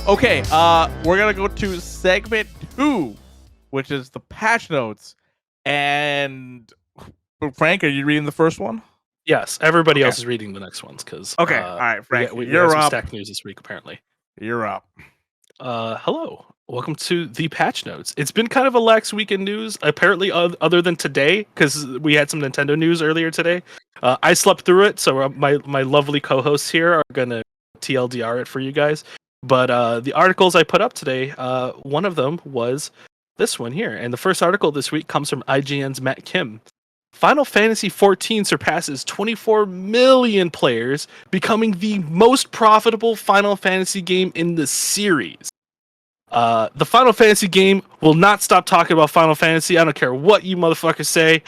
Okay, we're gonna go to segment 2, which is the patch notes. And Frank, are you reading the first one? Yes, everybody else is reading the next ones because all right, Frank, we you're got some up. stack news this week apparently. You're up. Hello, welcome to the patch notes. It's been kind of a lax week in news, apparently, other than today, because we had some Nintendo news earlier today. I slept through it, so my lovely co-hosts here are gonna TLDR it for you guys. But the articles I put up today, one of them was this one here, and the first article this week comes from IGN's MacKinnon. Final Fantasy XIV surpasses 24 million players, becoming the most profitable Final Fantasy game in the series. The Final Fantasy game will not stop talking about Final Fantasy. I don't care what you motherfuckers say,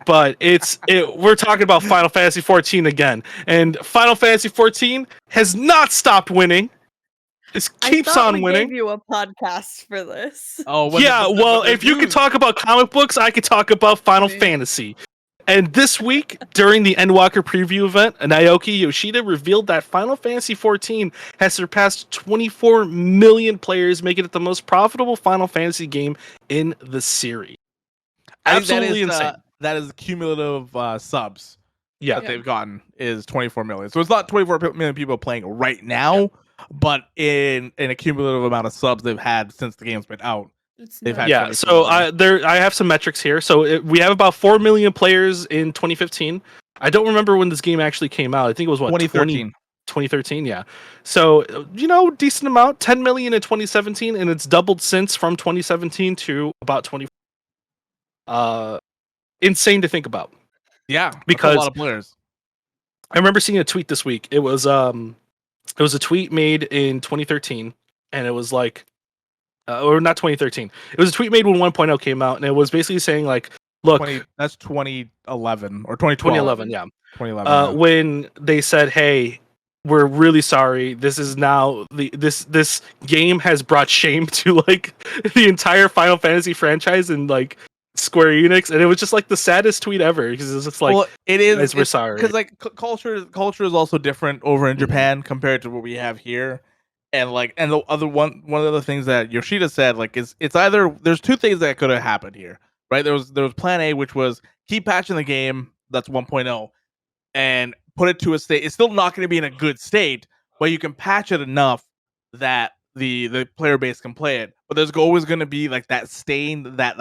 but we're talking about Final Fantasy XIV again. And Final Fantasy XIV has not stopped winning. It keeps on winning. I gave you a podcast for this. Oh, yeah. Well, if you could talk about comic books, I could talk about Final Fantasy. And this week, during the Endwalker preview event, Naoki Yoshida revealed that Final Fantasy XIV has surpassed 24 million players, making it the most profitable Final Fantasy game in the series. Absolutely insane. That is cumulative subs that they've gotten is 24 million. So it's not 24 million people playing right now, but in a cumulative amount of subs they've had since the game's been out. They've had so I have some metrics here. So we have about 4 million players in 2015. I don't remember when this game actually came out. I think it was 2013. 2013, yeah. So decent amount. 10 million in 2017, and it's doubled since from 2017 to about 20. Insane to think about. Yeah, because a lot of players. I remember seeing a tweet this week. It was a tweet made in 2013, and it was like. Or not 2013. It was a tweet made when 1.0 came out, and it was basically saying like, "Look, that's 2011 or 2012." 2011, yeah. 2011. When they said, "Hey, we're really sorry. This is now this game has brought shame to like the entire Final Fantasy franchise and like Square Enix," and it was just like the saddest tweet ever because it's just like, well, it is. We're sorry because like culture is also different over in Japan compared to what we have here. And the other one of the things that Yoshida said, like, is it's either there's two things that could have happened here, right? There was plan A, which was keep patching the game, that's 1.0, and put it to a state. It's still not going to be in a good state, but you can patch it enough that the player base can play it. But there's always going to be like that stain, that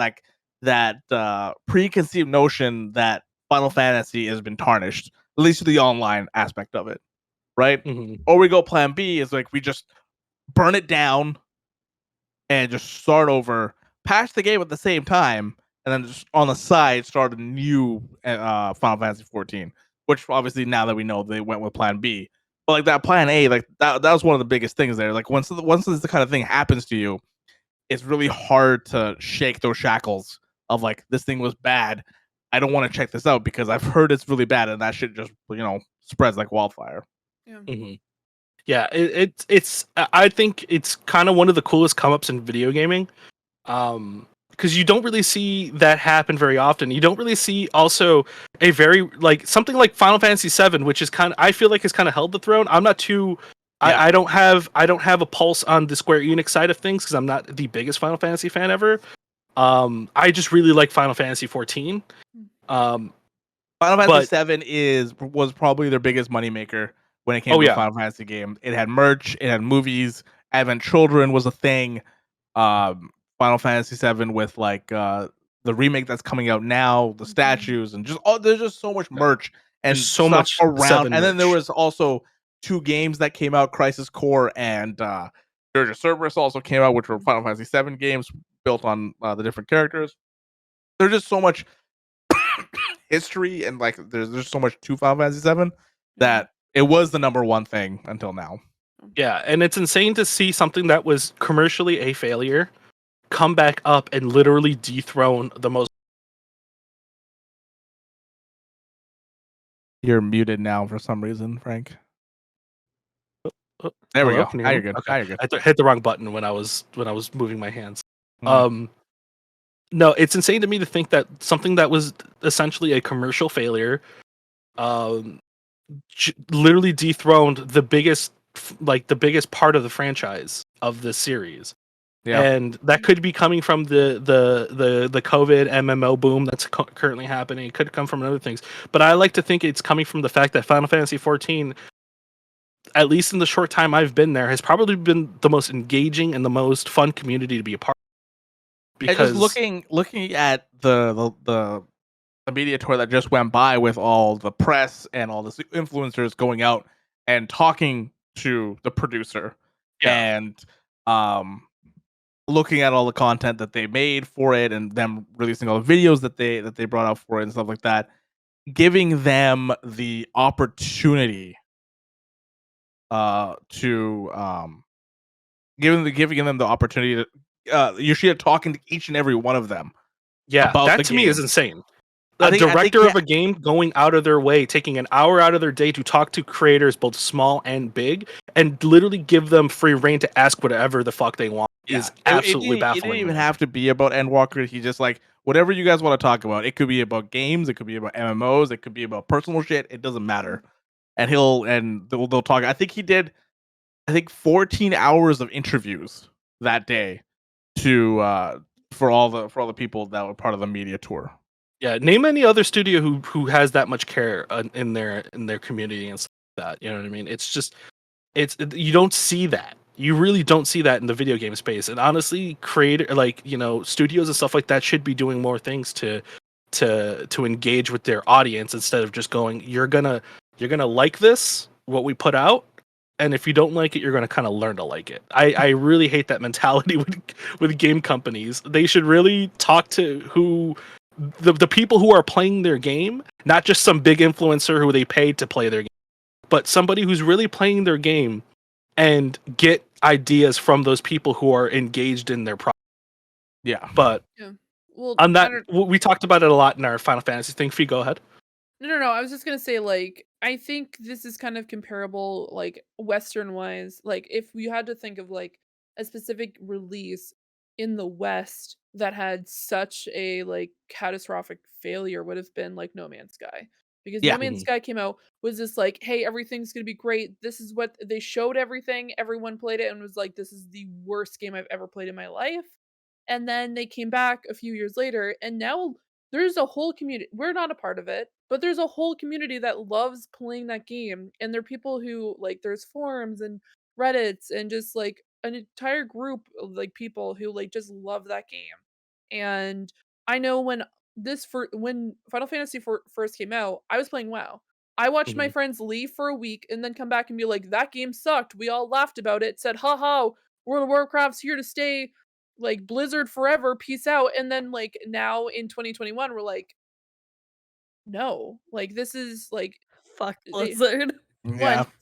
preconceived notion that Final Fantasy has been tarnished, at least to the online aspect of it, right? Mm-hmm. Or we go plan B, is like we just burn it down and just start over, patch the game at the same time, and then just on the side start a new Final Fantasy 14. Which obviously now that we know they went with plan B, but like that plan A, like that was one of the biggest things there. Like once this kind of thing happens to you, it's really hard to shake those shackles of like, this thing was bad, I don't want to check this out because I've heard it's really bad, and that shit just spreads like wildfire. Yeah. Mm-hmm. Yeah, it's. I think it's kind of one of the coolest come-ups in video gaming, because you don't really see that happen very often. You don't really see also a very like something like Final Fantasy VII, which is I feel like has kind of held the throne. I'm not too. Yeah. I don't have a pulse on the Square Enix side of things because I'm not the biggest Final Fantasy fan ever. I just really like Final Fantasy 14. Final Fantasy VII was probably their biggest moneymaker. When it came to a Final Fantasy game, it had merch, it had movies. Advent Children was a thing. Final Fantasy VII with like the remake that's coming out now, the statues, and there's just so much merch and there's so much around. And then there was also 2 games that came out, Crisis Core and Dirge of Cerberus also came out, which were Final Fantasy VII games built on the different characters. There's just so much history, and like there's so much to Final Fantasy VII that it was the number one thing until now. Yeah, and it's insane to see something that was commercially a failure come back up and literally dethrone the most. You're muted now for some reason, Frank. There we go. Now you're good. Okay. Now you're good. I hit the wrong button when I was moving my hands. No, it's insane to me to think that something that was essentially a commercial failure, literally dethroned the biggest part of the franchise. of this series. Yeah. And that could be coming from the COVID MMO boom that's currently happening. It could come from other things, but I like to think it's coming from the fact that Final Fantasy 14, at least in the short time I've been there, has probably been the most engaging and the most fun community to be a part of. Because and just looking at the media tour that just went by with all the press and all the influencers going out and talking to the producer and looking at all the content that they made for it and them releasing all the videos that they brought out for it and stuff like that, giving them the opportunity to giving them the opportunity to Yoshida talking to each and every one of them. About that the to me game. is insane. The director of a game going out of their way, taking an hour out of their day to talk to creators, both small and big, and literally give them free reign to ask whatever the fuck they want is absolutely baffling. It didn't even have to be about Endwalker. He's just like, whatever you guys want to talk about. It could be about games. It could be about MMOs. It could be about personal shit. It doesn't matter. And they'll talk. I think he did 14 hours of interviews that day for all the people that were part of the media tour. Yeah, name any other studio who has that much care in their community and stuff like that. You know what I mean? It's just you don't see that. You really don't see that in the video game space. And honestly, studios and stuff like that should be doing more things to engage with their audience instead of just going, you're gonna like this, what we put out, and if you don't like it, you're gonna kind of learn to like it. I really hate that mentality with game companies. They should really talk to the people who are playing their game, not just some big influencer who they paid to play their game, but somebody who's really playing their game, and get ideas from those people who are engaged in their product. Yeah. But well, on that, we talked about it a lot in our Final Fantasy thing. Fee, go ahead. No. I was just gonna say, like, I think this is kind of comparable, like, Western wise. Like, if you had to think of like a specific release in the West that had such a like catastrophic failure, would have been like No Man's Sky. Because No Man's Sky came out, was just like, hey, everything's gonna be great. This is what they showed everything. Everyone played it and was like, this is the worst game I've ever played in my life. And then they came back a few years later, and now there's a whole community. We're not a part of it, but there's a whole community that loves playing that game. And there are people who like, there's forums and Reddits and just like an entire group of like people who like just love that game. And I know when Final Fantasy first came out, I was playing WoW. I watched my friends leave for a week and then come back and be like, that game sucked. We all laughed about it, said, haha, World of Warcraft's here to stay, like Blizzard forever, peace out. And then like now in 2021, we're like, no, like this is like fuck Blizzard.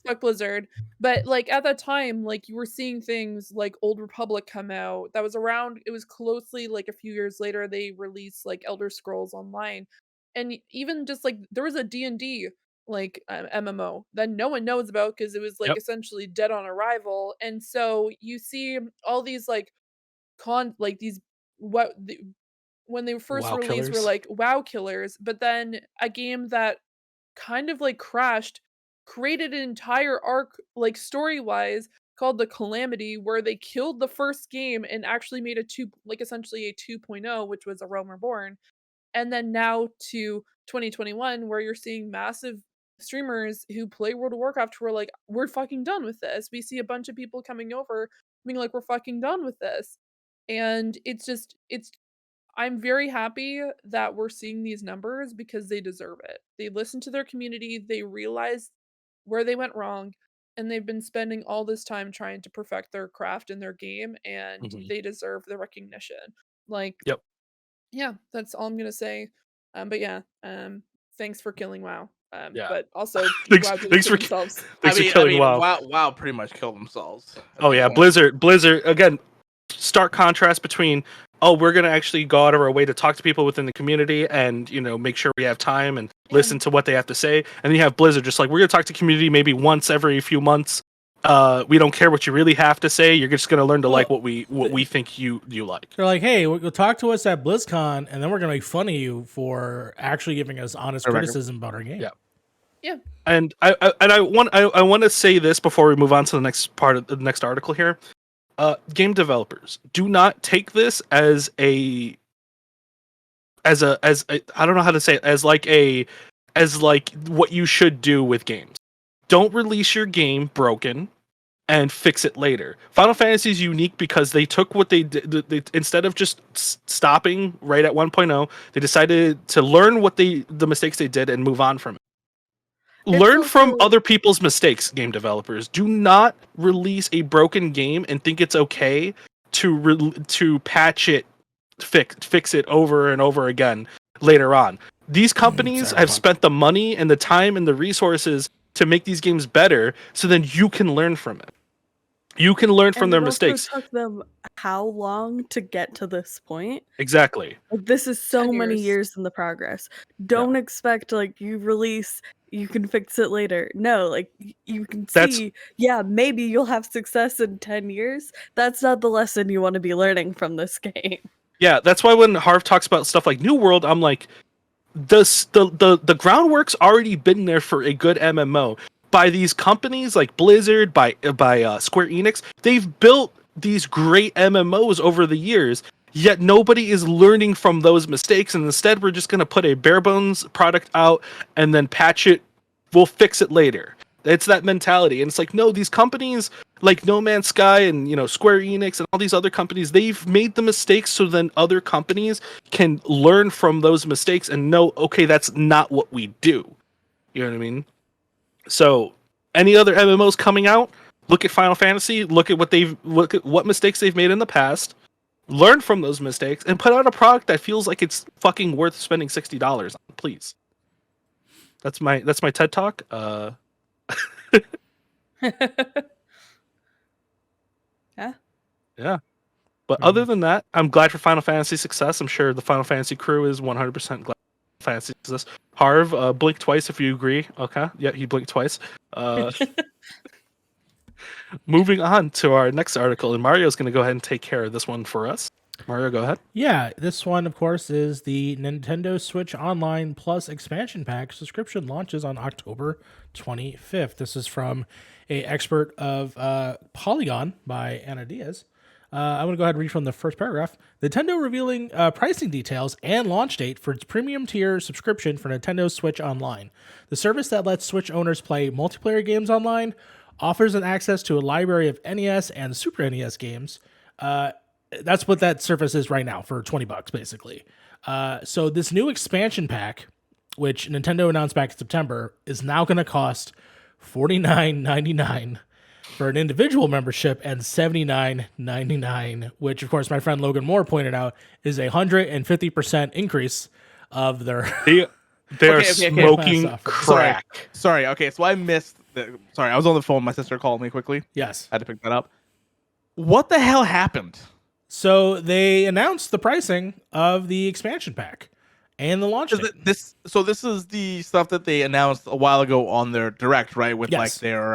Fuck Blizzard. But like at that time, like you were seeing things like Old Republic come out. That was around, it was closely like a few years later they released like Elder Scrolls Online. And even just like there was a D&D like MMO that no one knows about because it was like essentially dead on arrival. And so you see all these like when they first WoW released killers. were like WoW killers, but then a game that kind of like crashed created an entire arc like story-wise called The Calamity, where they killed the first game and actually made essentially a 2.0, which was A Realm Reborn. And then now to 2021, where you're seeing massive streamers who play World of Warcraft who are like, we're fucking done with this. We see a bunch of people coming over being like, we're fucking done with this. And I'm very happy that we're seeing these numbers because they deserve it. They listen to their community, they realize where they went wrong, and they've been spending all this time trying to perfect their craft in their game, and they deserve the recognition. Like, yeah, that's all I'm gonna say. But yeah, thanks for killing WoW. But also, thanks for killing WoW. WoW pretty much killed themselves. Oh yeah, Blizzard again. Stark contrast between, we're gonna actually go out of our way to talk to people within the community and make sure we have time and listen to what they have to say, and then you have Blizzard just like, we're gonna talk to community maybe once every few months. We don't care what you really have to say. You're just gonna learn to like what we think you like. They're like, hey, you'll talk to us at BlizzCon, and then we're gonna make fun of you for actually giving us honest criticism about our game. Yeah. And I want to say this before we move on to the next part of the next article here. Game developers, do not take this as I don't know how to say it, as like what you should do with games. Don't release your game broken and fix it later. Final Fantasy is unique because they took what they did. They, instead of just stopping right at 1.0, they decided to learn the mistakes they did and move on from it. Learn from other people's mistakes, game developers. Do not release a broken game and think it's okay to patch it, fix it over and over again later on. These companies have spent the money and the time and the resources to make these games better, so then you can learn from it. You can learn from their mistakes. It took them how long to get to this point? Exactly. Like, this is so 10 many years. years in the progress. Don't expect like you release, you can fix it later. No, like you can see, yeah, maybe you'll have success in 10 years. That's not the lesson you want to be learning from this game. Yeah, that's why when Harv talks about stuff like New World, I'm like, the groundwork's already been there for a good MMO. By these companies like Blizzard, by Square Enix, they've built these great MMOs over the years, yet nobody is learning from those mistakes, and instead we're just going to put a bare bones product out and then patch it. We'll fix it later. It's that mentality, and it's like, no, these companies like No Man's Sky and Square Enix and all these other companies, they've made the mistakes so then other companies can learn from those mistakes and know, okay, that's not what we do. You know what I mean? So, any other MMOs coming out, look at Final Fantasy, look at what mistakes they've made in the past, learn from those mistakes, and put out a product that feels like it's fucking worth spending $60 on, please. That's my TED Talk. Yeah. But other than that, I'm glad for Final Fantasy success. I'm sure the Final Fantasy crew is 100% glad for Fantasy success. Harv, blink twice if you agree. Okay. Yeah, he blinked twice. Moving on to our next article, and Mario's going to go ahead and take care of this one for us. Mario, go ahead. Yeah, this one, of course, is the Nintendo Switch Online Plus expansion pack subscription launches on October 25th. This is from an expert of Polygon by Anna Diaz. I'm going to go ahead and read from the first paragraph. Nintendo revealing pricing details and launch date for its premium tier subscription for Nintendo Switch Online. The service that lets Switch owners play multiplayer games online offers an access to a library of NES and Super NES games. That's what that service is right now for $20, basically. So this new expansion pack, which Nintendo announced back in September, is now going to cost $49.99 for an individual membership and $79.99, which, of course, my friend Logan Moore pointed out is a 150% increase of their... They're smoking crack. Sorry. Okay, so I missed... Sorry, I was on the phone. My sister called me quickly. Yes. I had to pick that up. What the hell happened? So they announced the pricing of the expansion pack and the launch date. This is the stuff that they announced a while ago on their Direct, right? With like their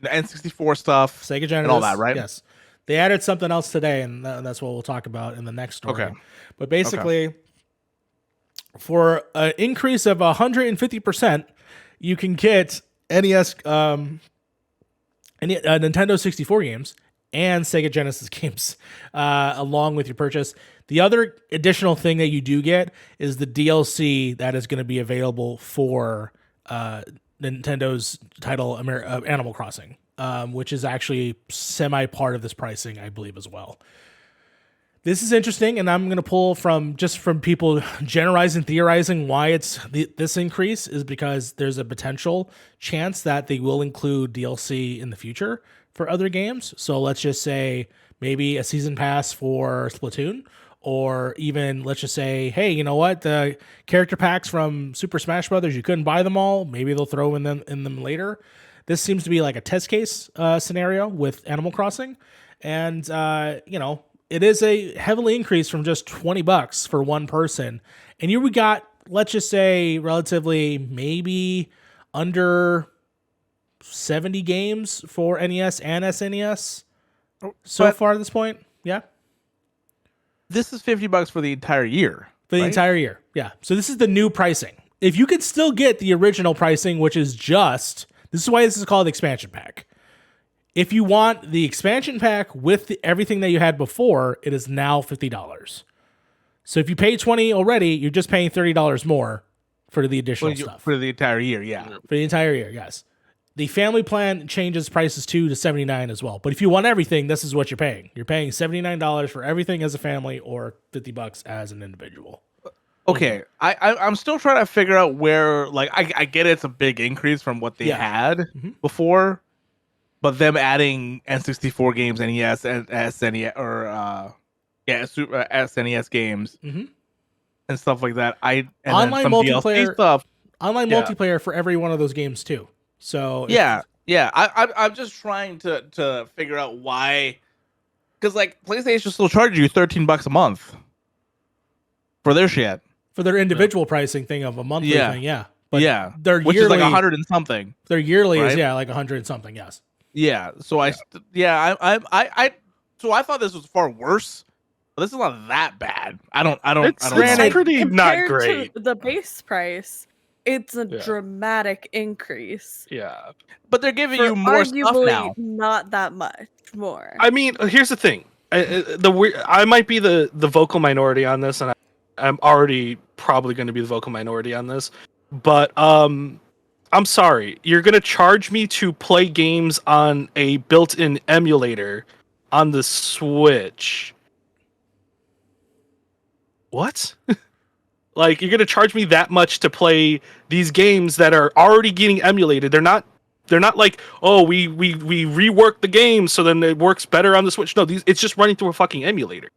N64 stuff, Sega Genesis, and all that, right? Yes. They added something else today, and that's what we'll talk about in the next story. Okay. But basically, for an increase of 150%, you can get NES, Nintendo 64 games and Sega Genesis games along with your purchase. The other additional thing that you do get is the DLC that is going to be available for Nintendo's title Animal Crossing, which is actually semi part of this pricing, I believe, as well. This is interesting, and I'm going to pull from people generalizing, theorizing why it's this increase is because there's a potential chance that they will include DLC in the future for other games. So let's just say maybe a season pass for Splatoon, or even let's just say, hey, you know what? The character packs from Super Smash Brothers, you couldn't buy them all. Maybe they'll throw in them later. This seems to be like a test case scenario with Animal Crossing, and it is a heavily increase from just $20 for one person. And here we got, let's just say, relatively maybe under 70 games for NES and SNES so far at this point. Yeah. This is $50 for the entire year. For the entire year. Yeah. So this is the new pricing. If you could still get the original pricing, which is this is why this is called the expansion pack. If you want the expansion pack with everything that you had before, it is now $50. So if you pay $20 already, you're just paying $30 more for the additional stuff. For the entire year, yeah. For the entire year, yes. The family plan changes prices too to $79 as well. But if you want everything, this is what you're paying. You're paying $79 for everything as a family, or $50 as an individual. Okay, I'm still trying to figure out where, like, I get it's a big increase from what they had before, but them adding N64 games, NES, and SNES, or SNES games and stuff like that. Online multiplayer stuff. Online multiplayer for every one of those games too. So I'm just trying to figure out why, because like PlayStation still charges you $13 a month for their shit, for their individual pricing thing of a monthly thing, but their which yearly, is like 100 and something. Their yearly right? is like 100 and something. Yes. Yeah. So I thought this was far worse. But this is not that bad. I don't. It's pretty not great. To the base price, it's a dramatic increase. Yeah, but they're giving you more stuff now. Not that much more. I mean, here's the thing. I might be the vocal minority on this, and I'm already probably going to be the vocal minority on this. But I'm sorry, you're going to charge me to play games on a built-in emulator on the Switch. What? Like, you're gonna charge me that much to play these games that are already getting emulated? They're not like, oh, we reworked the game so then it works better on the Switch. No, it's just running through a fucking emulator.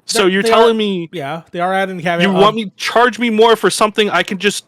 So you're telling me, they are adding the caveat. You want me to charge me more for something I can just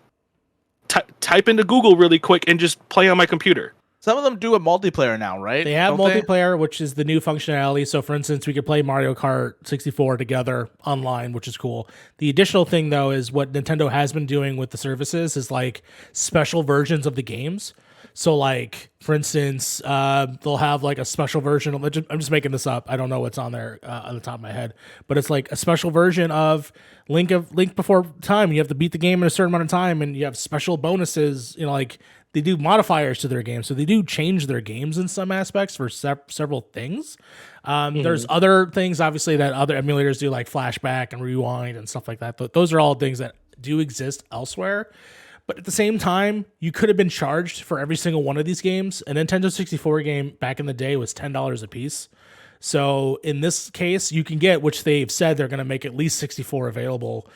type into Google really quick and just play on my computer? Some of them do a multiplayer now, right? They have multiplayer, which is the new functionality. So, for instance, we could play Mario Kart 64 together online, which is cool. The additional thing, though, is what Nintendo has been doing with the services is like special versions of the games. So, like, for instance, they'll have like a special version. I'm just making this up. I don't know what's on there on the top of my head, but it's like a special version of Link Before Time. You have to beat the game in a certain amount of time, and you have special bonuses. You know, like. They do modifiers to their games, so they do change their games in some aspects for several things. There's other things, obviously, that other emulators do, like flashback and rewind and stuff like that. But those are all things that do exist elsewhere. But at the same time, you could have been charged for every single one of these games. A Nintendo 64 game back in the day was $10 a piece. So in this case, you can get, which they've said they're going to make at least 64 available.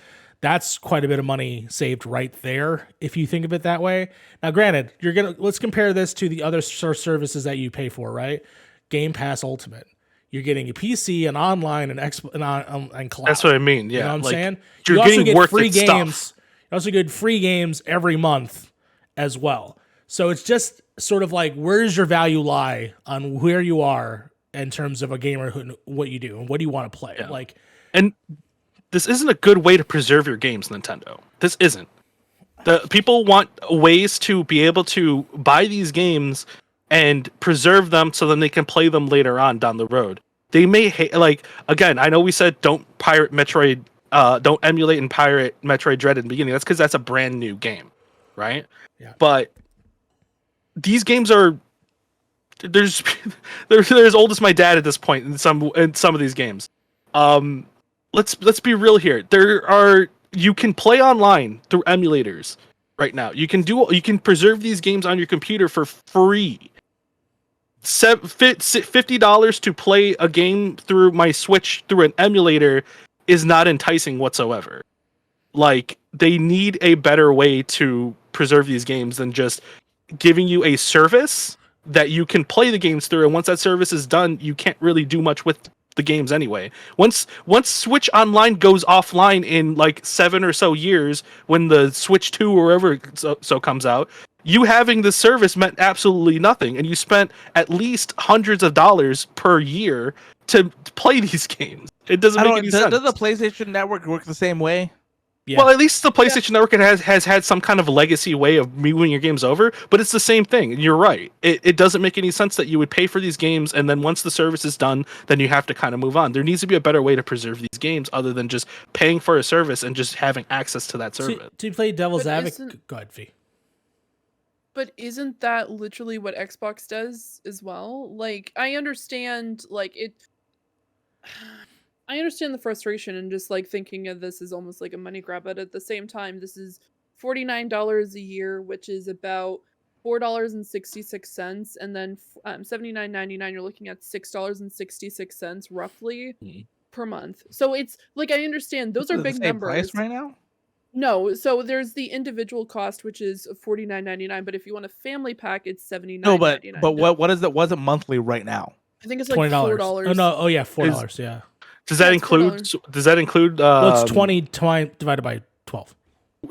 That's quite a bit of money saved right there, if you think of it that way. Now, granted, let's compare this to the other services that you pay for, right? Game Pass Ultimate. You're getting a PC, and online, and cloud. That's what I mean. Yeah, you know what I'm saying? You're getting worth free games. Stuff. You also get free games every month as well. So it's just sort of like, where does your value lie on where you are in terms of a gamer, what you do, and what do you want to play? Yeah. And this isn't a good way to preserve your games, Nintendo. This isn't. The people want ways to be able to buy these games and preserve them so then they can play them later on down the road. They may again, I know we said don't pirate Metroid, don't emulate and pirate Metroid Dread in the beginning. That's because that's a brand new game, right? Yeah. But these games are they're as old as my dad at this point in some of these games. Let's be real here. You can play online through emulators right now. You can preserve these games on your computer for free. $50 to play a game through my Switch through an emulator is not enticing whatsoever. Like, they need a better way to preserve these games than just giving you a service that you can play the games through, and once that service is done, you can't really do much with the games anyway. Once Switch Online goes offline in like 7 or so years, when the Switch 2 or whatever so comes out, you having the service meant absolutely nothing, and you spent at least hundreds of dollars per year to play these games. It doesn't make any sense. Does the PlayStation Network work the same way? Yeah. Well, at least the PlayStation Network has had some kind of legacy way of moving your games over, but it's the same thing. You're right. It doesn't make any sense that you would pay for these games, and then once the service is done, then you have to kind of move on. There needs to be a better way to preserve these games other than just paying for a service and just having access to that service. To play devil's advocate, go ahead, Fee. But isn't that literally what Xbox does as well? Like, I understand, like, it. I understand the frustration and just like thinking of this as almost like a money grab, but at the same time, this is $49 a year, which is about $4.66, and then $79.99. You're looking at $6.66 roughly Mhm. per month. So it's like I understand those Is are it the big same price numbers. right now? No, so there's the individual cost, which is $49.99, but if you want a family pack, it's No, $79.99. but what is it? Was it monthly right now? I think it's like $20. $4. Oh no! Oh yeah, $4. Yeah. Does Yeah, that it's include? $4. Does that include? Well, it's 20 divided by 12.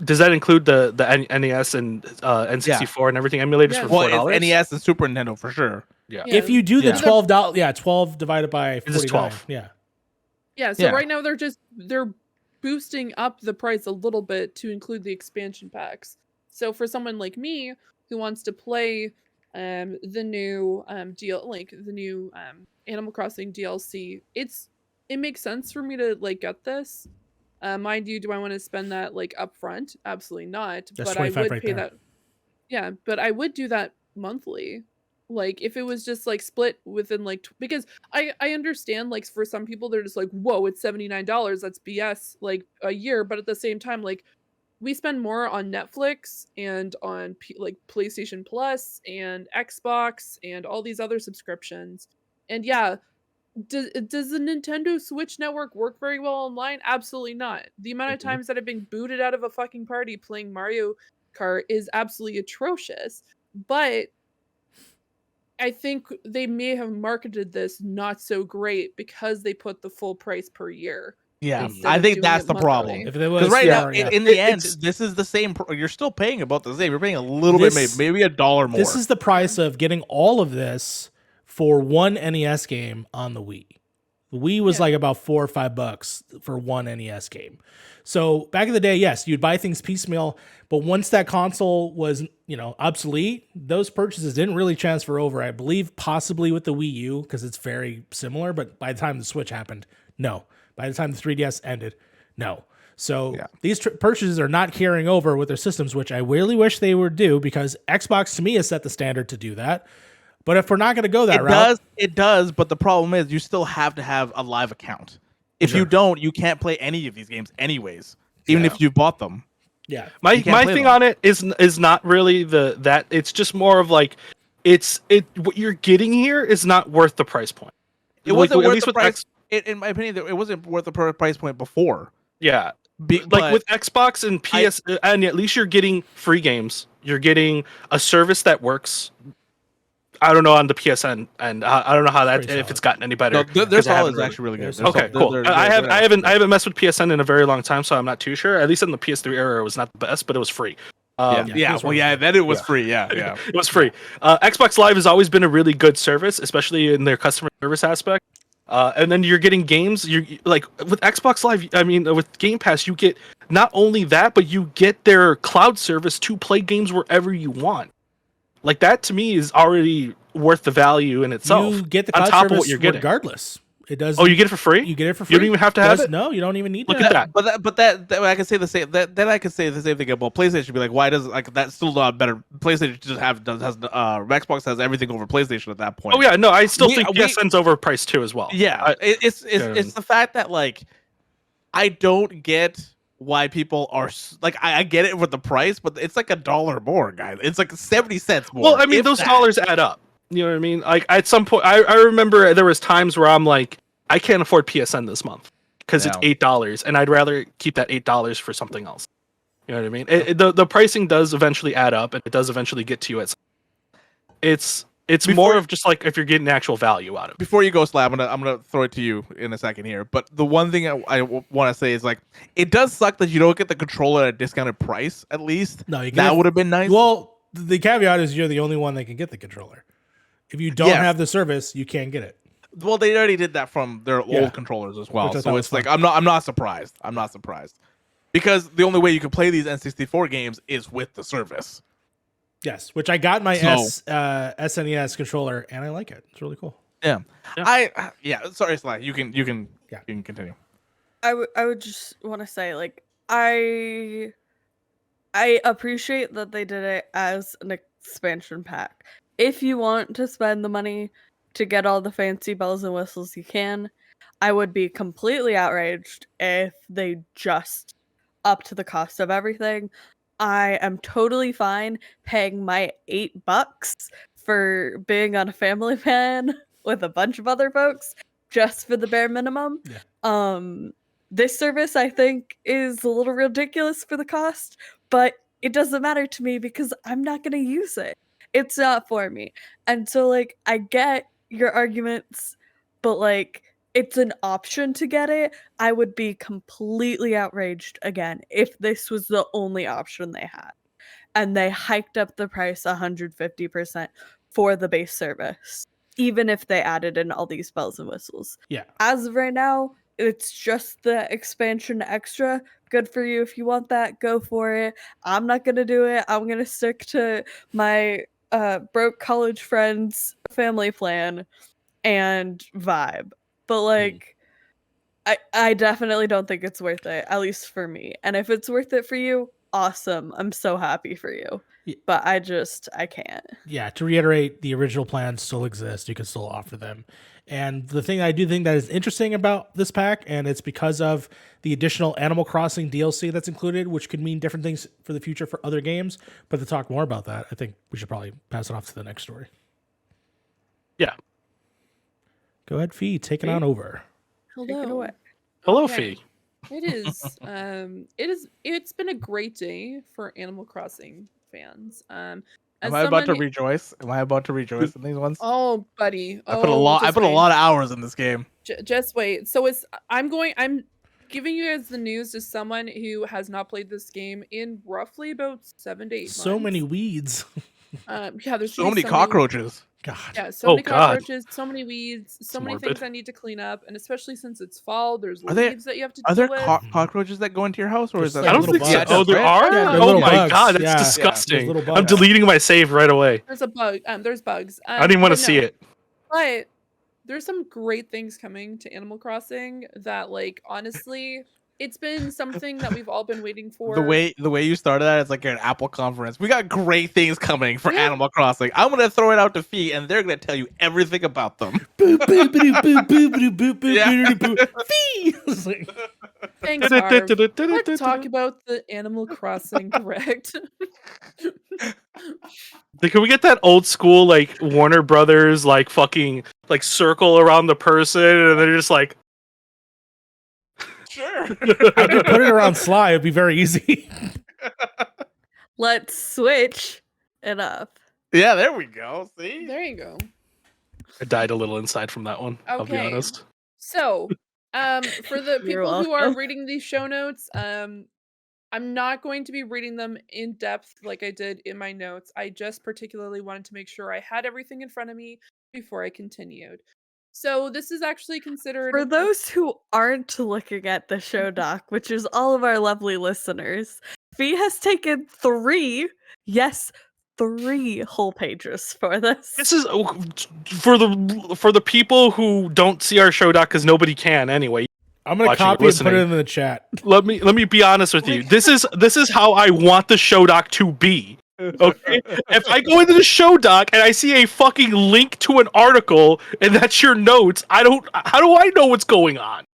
Does that include the NES and N64 and everything emulators Yeah. for Well, $4? it's NES and Super Nintendo for sure. Yeah. If you do the Yeah. $12, yeah, 12 divided by It is 49. 12. Yeah. Yeah, so Yeah. right now they're boosting up the price a little bit to include the expansion packs. So for someone like me who wants to play the new Animal Crossing DLC, it makes sense for me to like get this. Mind you, do I want to spend that like upfront? Absolutely not. That's But I 25 would right pay there. that. Yeah, but I would do that monthly. Like if it was just like split within like because I understand like for some people they're just like, whoa, it's $79, that's BS like a year, but at the same time like we spend more on Netflix and on like PlayStation Plus and Xbox and all these other subscriptions. And yeah, does the Nintendo Switch network work very well online? Absolutely not. The amount of Mhm. times that I've been booted out of a fucking party playing Mario Kart is absolutely atrocious. But I think they may have marketed this not so great because they put the full price per year. Yeah, instead I of think doing that's it the problem. monthly. If it Because was right now, yeah. in the end, It's- this is the same. You're still paying about the same. You're paying a little bit, This- maybe $1 more. This is the price of getting all of this for one NES game on the Wii. The Wii was Yeah. like about $4 or $5 for one NES game. So back in the day, yes, you'd buy things piecemeal, but once that console was, obsolete, those purchases didn't really transfer over. I believe possibly with the Wii U because it's very similar, but by the time the Switch happened, no. By the time the 3DS ended, no. So Yeah. these purchases are not carrying over with their systems, which I really wish they would do because Xbox to me has set the standard to do that. But if we're not going to go that route, It does, but the problem is you still have to have a live account. If Sure. you don't, you can't play any of these games anyways, even Yeah. if you bought them. yeah, My You can't play thing them. on it is not really that. It's just more of like what you're getting here is not worth the price point. It Like, wasn't at worth least the with price. In my opinion, it wasn't worth the price point before. Yeah. But Like with Xbox and PS, and at least you're getting free games. You're getting a service that works. I don't know on the PSN, and I don't know how that Pretty if solid. it's gotten any better. no, their 'cause I solid haven't is really- actually really good. They're Okay, solid. cool. I haven't messed with PSN in a very long time, so I'm not too sure. At least in the PS3 era, it was not the best, but it was free. yeah, Then it was yeah. free. Yeah. It was free. Xbox Live has always been a really good service, especially in their customer service aspect. And then you're getting games. You like with Xbox Live. I mean, with Game Pass, you get not only that, but you get their cloud service to play games wherever you want. Like that to me is already worth the value in itself. you get the on cloud top of service what you're getting. regardless. It does. Oh, you get it for free? You get it for free. You don't even have to have it? No, you don't even need Look to. at that. But that I can say the same. Then I could say the same thing about PlayStation. Be like, why does like that's still not better? PlayStation just has Xbox has everything over PlayStation at that point. Oh yeah, no, I still We- think we- PSN's overpriced too as well. Yeah, it's the fact that like I don't get why people are like I get it with the price, but it's like $1 more, guys. It's like 70 cents more. Well, I mean, if those that. dollars add up. You know what I mean? Like at some point, I remember there was times where I'm like, I can't afford PSN this month because it's Yeah. $8, and I'd rather keep that $8 for something else. You know what I mean? The pricing does eventually add up, and it does eventually get to you. It's more of just like if you're getting actual value out of it. Before you go, Slab, I'm gonna throw it to you in a second here. But the one thing I want to say is like it does suck that you don't get the controller at a discounted price. At least No, you get that it- would have been nice. Well, the caveat is you're the only one that can get the controller. If you don't Yes. have the service, you can't get it. Well, they already did that from their Yeah. old controllers as well. Which I So thought it's was like I'm not surprised. I'm not surprised because the only way you can play these N64 games is with the service. Yes, which I got my So- SNES controller, and I like it. It's really cool. Yeah. Yeah. Sorry, Sly. You can Yeah. you can continue. I would just want to say, like, I appreciate that they did it as an expansion pack. If you want to spend the money to get all the fancy bells and whistles you can, I would be completely outraged if they just up to the cost of everything. I am totally fine paying my $8 for being on a family plan with a bunch of other folks just for the bare minimum. Yeah. This service I think is a little ridiculous for the cost, but it doesn't matter to me because I'm not going to use it. It's not for me. And so like I get your arguments, but like it's an option to get it. I would be completely outraged again if this was the only option they had. And they hiked up the price 150% for the base service, even if they added in all these bells and whistles. Yeah. As of right now, it's just the expansion extra. Good for you. If you want that, go for it. I'm not going to do it. I'm going to stick to my broke college friends family plan and vibe. But like I definitely don't think it's worth it, at least for me. And if it's worth it for you, awesome. I'm so happy for you. Yeah. But I can't. Yeah, to reiterate, the original plans still exist. You can still offer them. And the thing I do think that is interesting about this pack, and it's because of the additional Animal Crossing DLC that's included, which could mean different things for the future for other games. But to talk more about that, I think we should probably pass it off to the next story. Yeah. Go ahead, Fee. Take it on over. Take it away. Hello, Okay. Fee. It is. It's been a great day for Animal Crossing fans. Am I about to rejoice? Am I about to rejoice in these ones? Oh, buddy. I put a lot. I put a lot of hours in this game. Just wait. So I'm giving you guys the news as someone who has not played this game in roughly about 7 to 8 months. So many weeds. Yeah, there's so many cockroaches. God. Yeah, so many cockroaches, so many weeds, so many morbid. things I need to clean up, and especially since it's fall, there's leaves that you have to Are deal there with. cockroaches that go into your house, or is that? Like I don't little think so. bugs. Oh, there are? Yeah, they're Oh little my bugs. god, that's Yeah. disgusting. Those little I'm bugs. deleting my save right away. There's a bug. There's bugs. I don't even want to see it. But there's some great things coming to Animal Crossing that, like, honestly, it's been something that we've all been waiting for. The way you started that, it's like you're an Apple conference. We got great things coming for Animal Crossing. I'm gonna throw it out to Fee, and they're gonna tell you everything about them. Fee. Thanks, Harv. Let's talk about the Animal Crossing Direct. Can we get that old school like Warner Brothers like fucking like circle around the person, and they're just like. Sure. I could put it around Sly. It'd be very easy. Let's switch it up. Yeah, there we go. See? There you go. I died a little inside from that one. I'll be honest. So, for the You're people who are welcome. reading these show notes, I'm not going to be reading them in depth like I did in my notes. I just particularly wanted to make sure I had everything in front of me before I continued. So this is actually considered... For those who aren't looking at the show doc, which is all of our lovely listeners, Fee has taken 3 whole pages for this. This is for the people who don't see our show doc because nobody can anyway. I'm gonna copy and put it in the chat. Let me be honest with you. This is how I want the show doc to be. Okay, if I go into the show doc and I see a fucking link to an article and that's your notes, how do I know what's going on?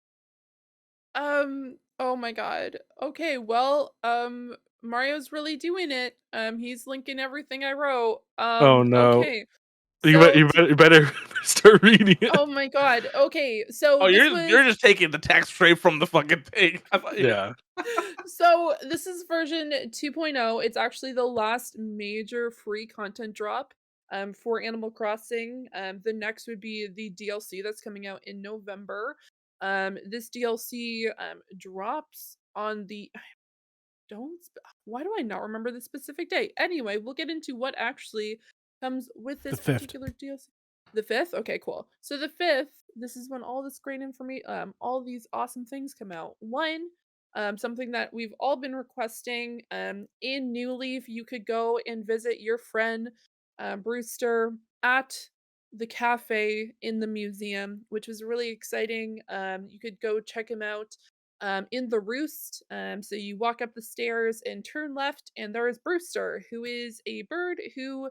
Oh my god. Okay, well, Mario's really doing it. He's linking everything I wrote. Oh no. Okay. You better start reading it. Oh my god. Okay, so you're just taking the text straight from the fucking thing. Yeah. So this is version 2.0. It's actually the last major free content drop for Animal Crossing. The next would be the DLC that's coming out in November. This DLC drops on the why do I not remember the specific date? Anyway, we'll get into what actually comes with this particular DLC. The 5th? Okay, cool. So the 5th, this is when all this great information, all these awesome things come out. One, something that we've all been requesting, in New Leaf, you could go and visit your friend, Brewster, at the cafe in the museum, which was really exciting. You could go check him out. in the roost. So you walk up the stairs and turn left, and there is Brewster, who is a bird who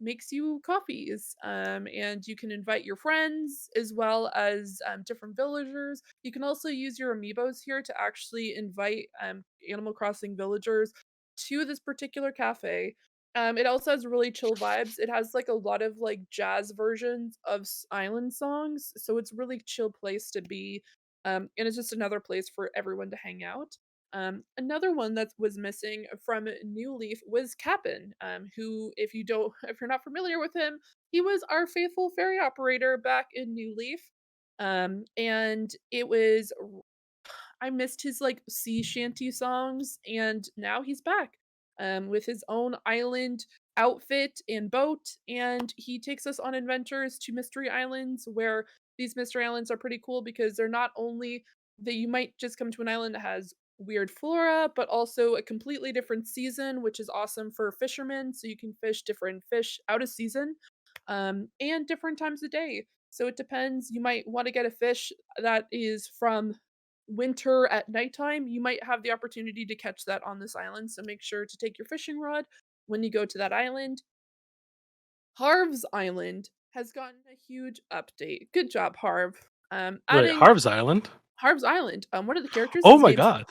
makes you coffees. And you can invite your friends as well as different villagers. You can also use your amiibos here to actually invite Animal Crossing villagers to this particular cafe. It also has really chill vibes. It has like a lot of like jazz versions of island songs, so it's really chill place to be. And it's just another place for everyone to hang out. Another one that was missing from New Leaf was Cap'n, who, if you're not familiar with him, he was our faithful ferry operator back in New Leaf. And it was I missed his like sea shanty songs, and now he's back with his own island outfit and boat, and he takes us on adventures to mystery islands, where these mystery islands are pretty cool because they're not only that you might just come to an island that has weird flora, but also a completely different season, which is awesome for fishermen. So you can fish different fish out of season, and different times of day. So it depends. You might want to get a fish that is from winter at nighttime. You might have the opportunity to catch that on this island. So make sure to take your fishing rod when you go to that island. Harv's Island has gotten a huge update. Good job, Harv. Wait, Adding Harv's Island? Harv's Island. One of the characters. Oh his my name's- god.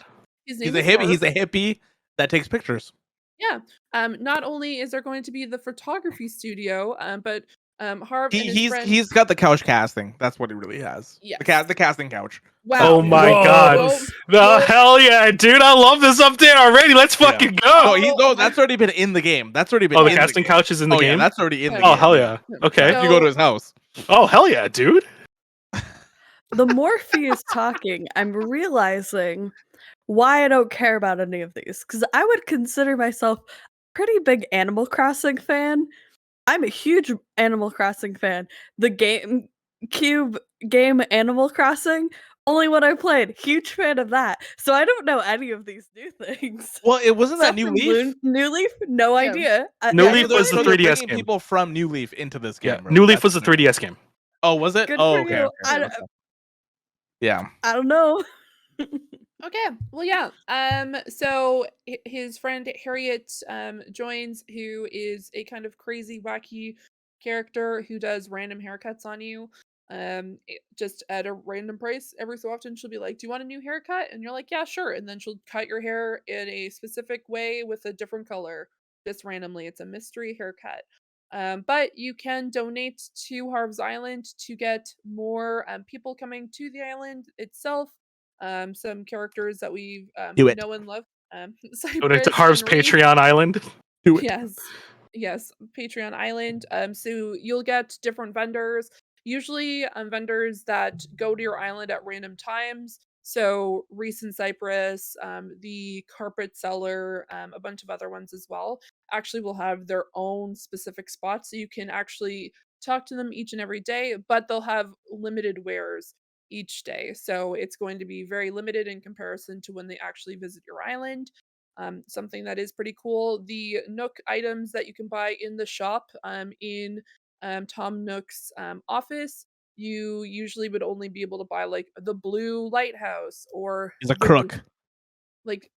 His He's name a is hippie. Harv. He's a hippie that takes pictures. Yeah. Not only is there going to be the photography studio, but Harv and his friend. He's got the couch casting. That's what he really has. Yes. The casting couch. Wow. Oh my Whoa. god. Whoa. The Whoa. hell yeah, dude. I love this update already. Let's Yeah. fucking Oh, go. that's already been in the game. That's already been. Oh, the in casting game. couch is in the Oh, game? yeah, that's already in the Oh, game. Oh, hell yeah. Okay. If you go to his house. Oh, hell yeah, dude. The more Fee is talking, I'm realizing why I don't care about any of these. Because I would consider myself a pretty big Animal Crossing fan. I'm a huge Animal Crossing fan. The GameCube game Animal Crossing, only one I played. Huge fan of that. So I don't know any of these new things. Well, it wasn't that Except New for Leaf. New Leaf? No Yeah. idea. New Yeah, Leaf so was the they're 3DS bringing game. people from New Leaf into this game. Yeah, really. New Leaf That's was the the thing. 3DS game. Oh, was it? Good Oh, for okay. you. Okay. Yeah. I don't know. Okay, well, yeah. So his friend Harriet joins, who is a kind of crazy, wacky character who does random haircuts on you. Just at a random price. Every so often, she'll be like, "Do you want a new haircut?" And you're like, "Yeah, sure." And then she'll cut your hair in a specific way with a different color, just randomly. It's a mystery haircut. But you can donate to Harv's Island to get more people coming to the island itself. Some characters that we Do it. know and love. Donate to Cypress Harv's and Reed. Patreon island. Do it. Yes, Patreon Island. So you'll get different vendors. Usually, vendors that go to your island at random times. So Reese and Cypress, the carpet seller, a bunch of other ones as well, actually will have their own specific spots. So you can actually talk to them each and every day, but they'll have limited wares each day. So it's going to be very limited in comparison to when they actually visit your island. Something that is pretty cool, the Nook items that you can buy in the shop in Tom Nook's office, you usually would only be able to buy like the blue lighthouse or He's a the gr- crook.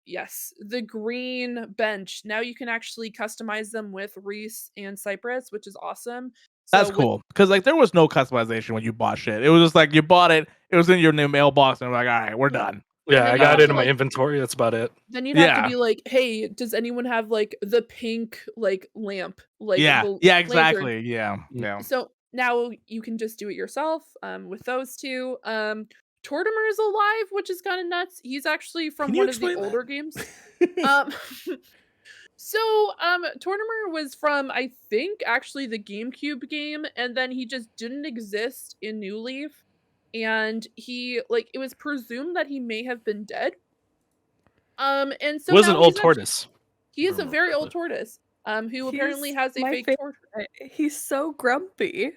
yes, the green bench. Now you can actually customize them with Reese and Cypress, which is awesome. That's So cool. Because like there was no customization when you bought shit. It was just like you bought it. It was in your new mailbox, and we're like, all right, we're done. Yeah, then I you got have it to, in my like- inventory. That's about it. Then you'd have to Yeah. be like, hey, does anyone have like the pink like lamp? Like Yeah. the Yeah. lantern? Exactly. Yeah. Mm. Yeah. So now you can just do it yourself with those two. Tortimer is alive, which is kind of nuts. He's actually from Can you one of the explain that? older games. So Tortimer was from, I think, actually the GameCube game, and then he just didn't exist in New Leaf. And he it was presumed that he may have been dead. And so Was an now old he's tortoise. he is a Remember very correctly. old tortoise. Who apparently He's has a my fake favorite. tortoise. He's so grumpy.